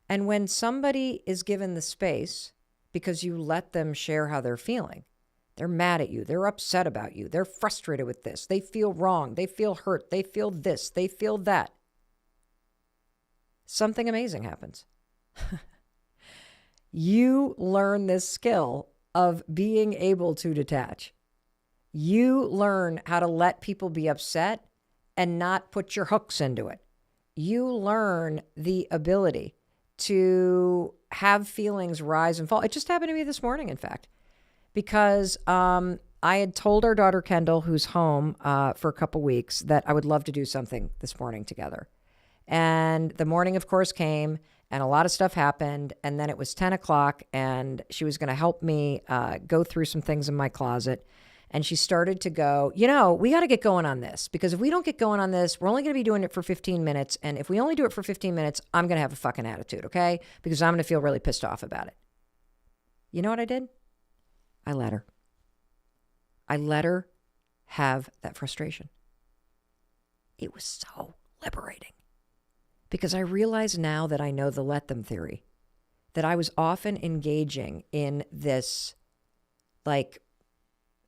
And when somebody is given the space because you let them share how they're feeling, they're mad at you, they're upset about you, they're frustrated with this, they feel wrong, they feel hurt, they feel this, they feel that. Something amazing happens. You learn this skill of being able to detach. You learn how to let people be upset and not put your hooks into it. You learn the ability to have feelings rise and fall. It just happened to me this morning, in fact, because I had told our daughter Kendall, who's home for a couple weeks, that I would love to do something this morning together. And the morning, of course, came and a lot of stuff happened. And then it was 10 o'clock and she was going to help me go through some things in my closet. And she started to go, we got to get going on this because if we don't get going on this, we're only going to be doing it for 15 minutes. And if we only do it for 15 minutes, I'm going to have a fucking attitude, okay? Because I'm going to feel really pissed off about it. You know what I did? I let her. I let her have that frustration. It was so liberating Because I realize now that I know the let them theory, that I was often engaging in this like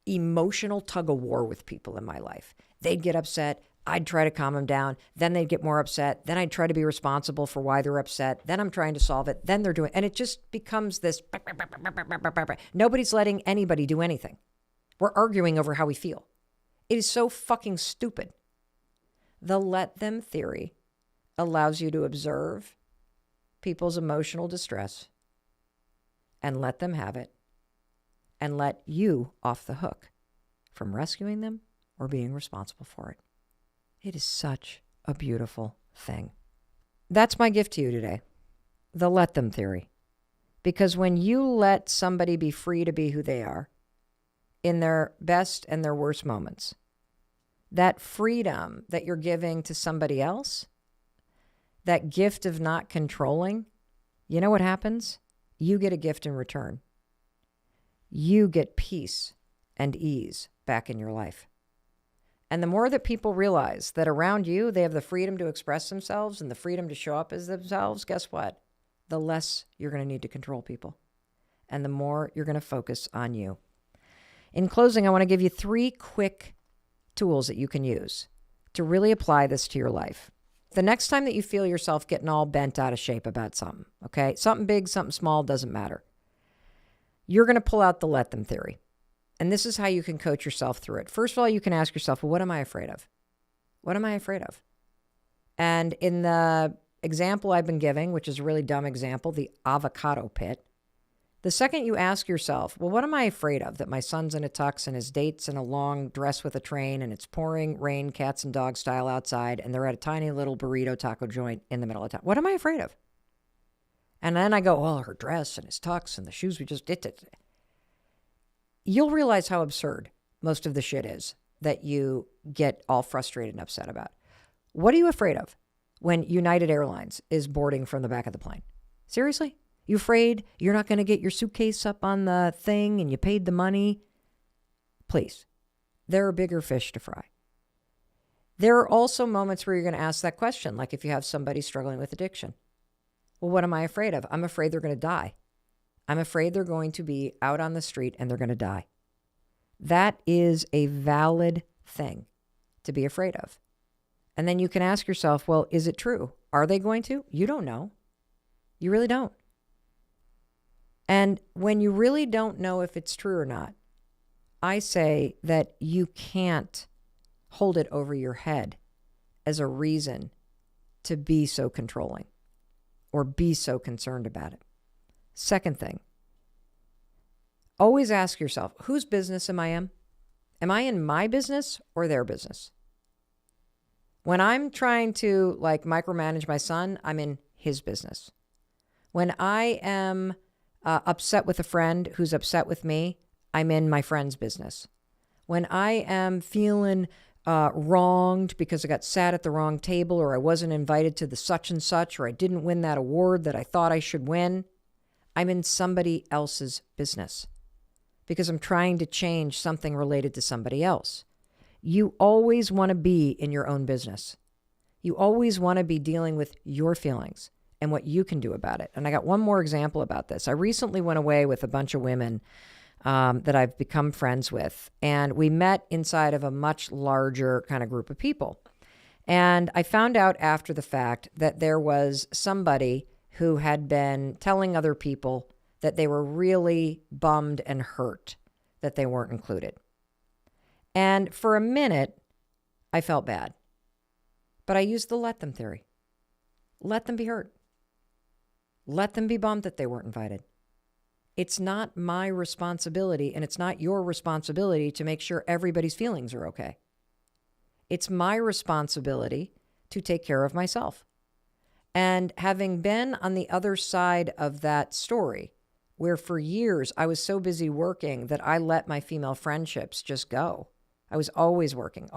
emotional tug of war with people in my life. They'd get upset. I'd try to calm them down. Then they'd get more upset. Then I'd try to be responsible for why they're upset. Then I'm trying to solve it. Then they're doing, and it just becomes this. Nobody's letting anybody do anything. We're arguing over how we feel. It is so fucking stupid. The let them theory allows you to observe people's emotional distress and let them have it and let you off the hook from rescuing them or being responsible for it. It is such a beautiful thing. That's my gift to you today, the let them theory. Because when you let somebody be free to be who they are in their best and their worst moments, that freedom that you're giving to somebody else, that gift of not controlling, you know what happens? You get a gift in return. You get peace and ease back in your life. And the more that people realize that around you, they have the freedom to express themselves and the freedom to show up as themselves, guess what? The less you're going to need to control people. And the more you're going to focus on you. In closing, I want to give you 3 quick tools that you can use to really apply this to your life. The next time that you feel yourself getting all bent out of shape about something, okay? Something big, something small, doesn't matter. You're going to pull out the let them theory. And this is how you can coach yourself through it. First of all, you can ask yourself, well, what am I afraid of? What am I afraid of? And in the example I've been giving, which is a really dumb example, the avocado pit, the second you ask yourself, well, what am I afraid of? That my son's in a tux and his date's in a long dress with a train and it's pouring rain, cats and dog style outside, and they're at a tiny little burrito taco joint in the middle of town. What am I afraid of? And then I go, well, her dress and his tux and the shoes we just did. You'll realize how absurd most of the shit is that you get all frustrated and upset about. What are you afraid of when United Airlines is boarding from the back of the plane? Seriously? You afraid you're not going to get your suitcase up on the thing and you paid the money? Please. There are bigger fish to fry. There are also moments where you're going to ask that question, like if you have somebody struggling with addiction. Well, what am I afraid of? I'm afraid they're going to die. I'm afraid they're going to be out on the street and they're going to die. That is a valid thing to be afraid of. And then you can ask yourself, well, is it true? Are they going to? You don't know. You really don't. And when you really don't know if it's true or not, I say that you can't hold it over your head as a reason to be so controlling or be so concerned about it. Second thing, always ask yourself, whose business am I in? Am I in my business or their business? When I'm trying to micromanage my son, I'm in his business. When I am upset with a friend who's upset with me, I'm in my friend's business. When I am feeling wronged because I got sat at the wrong table or I wasn't invited to the such and such or I didn't win that award that I thought I should win, I'm in somebody else's business because I'm trying to change something related to somebody else. You always want to be in your own business. You always want to be dealing with your feelings and what you can do about it. And I got one more example about this. I recently went away with a bunch of women that I've become friends with, and we met inside of a much larger kind of group of people. And I found out after the fact that there was somebody who had been telling other people that they were really bummed and hurt that they weren't included. And for a minute, I felt bad. But I used the let them theory. Let them be hurt. Let them be bummed that they weren't invited. It's not my responsibility, and it's not your responsibility to make sure everybody's feelings are okay. It's my responsibility to take care of myself. And having been on the other side of that story, where for years I was so busy working that I let my female friendships just go. I was always working.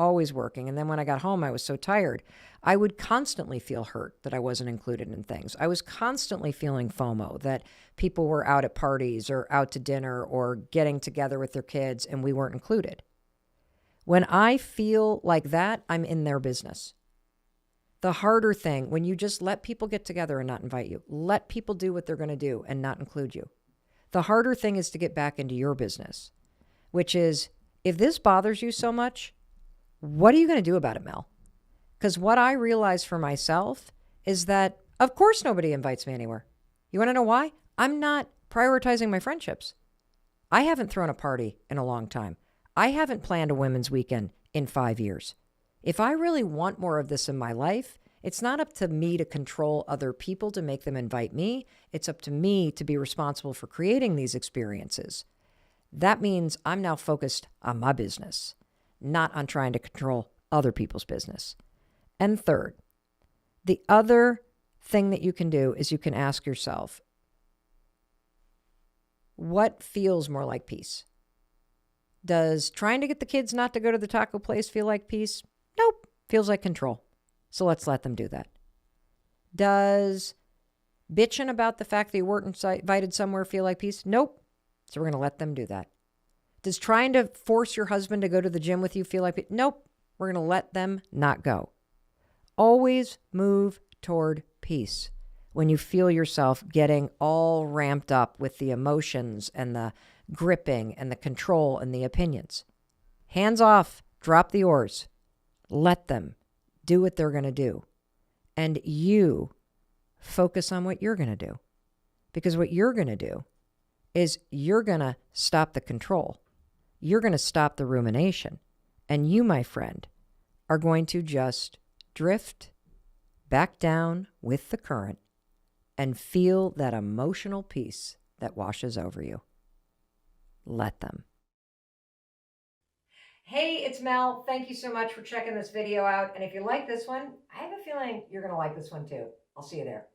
And then when I got home, I was so tired. I would constantly feel hurt that I wasn't included in things. I was constantly feeling FOMO, that people were out at parties or out to dinner or getting together with their kids and we weren't included. When I feel like that, I'm in their business. The harder thing, when you just let people get together and not invite you, let people do what they're going to do and not include you. The harder thing is to get back into your business, which is, if this bothers you so much, what are you going to do about it, Mel? Because what I realize for myself is that, of course, nobody invites me anywhere. You want to know why? I'm not prioritizing my friendships. I haven't thrown a party in a long time. I haven't planned a women's weekend in 5 years. If I really want more of this in my life, it's not up to me to control other people to make them invite me. It's up to me to be responsible for creating these experiences. That means I'm now focused on my business, not on trying to control other people's business. And third, the other thing that you can do is you can ask yourself, what feels more like peace? Does trying to get the kids not to go to the taco place feel like peace? Nope. Feels like control. So let's let them do that. Does bitching about the fact that you weren't invited somewhere feel like peace? Nope. So we're going to let them do that. Does trying to force your husband to go to the gym with you feel like peace? Nope. We're going to let them not go. Always move toward peace when you feel yourself getting all ramped up with the emotions and the gripping and the control and the opinions. Hands off. Drop the oars. Let them do what they're going to do. And you focus on what you're going to do. Because what you're going to do is you're going to stop the control. You're going to stop the rumination. And you, my friend, are going to just drift back down with the current and feel that emotional peace that washes over you. Let them. Hey, it's Mel. Thank you so much for checking this video out. And if you like this one, I have a feeling you're going to like this one too. I'll see you there.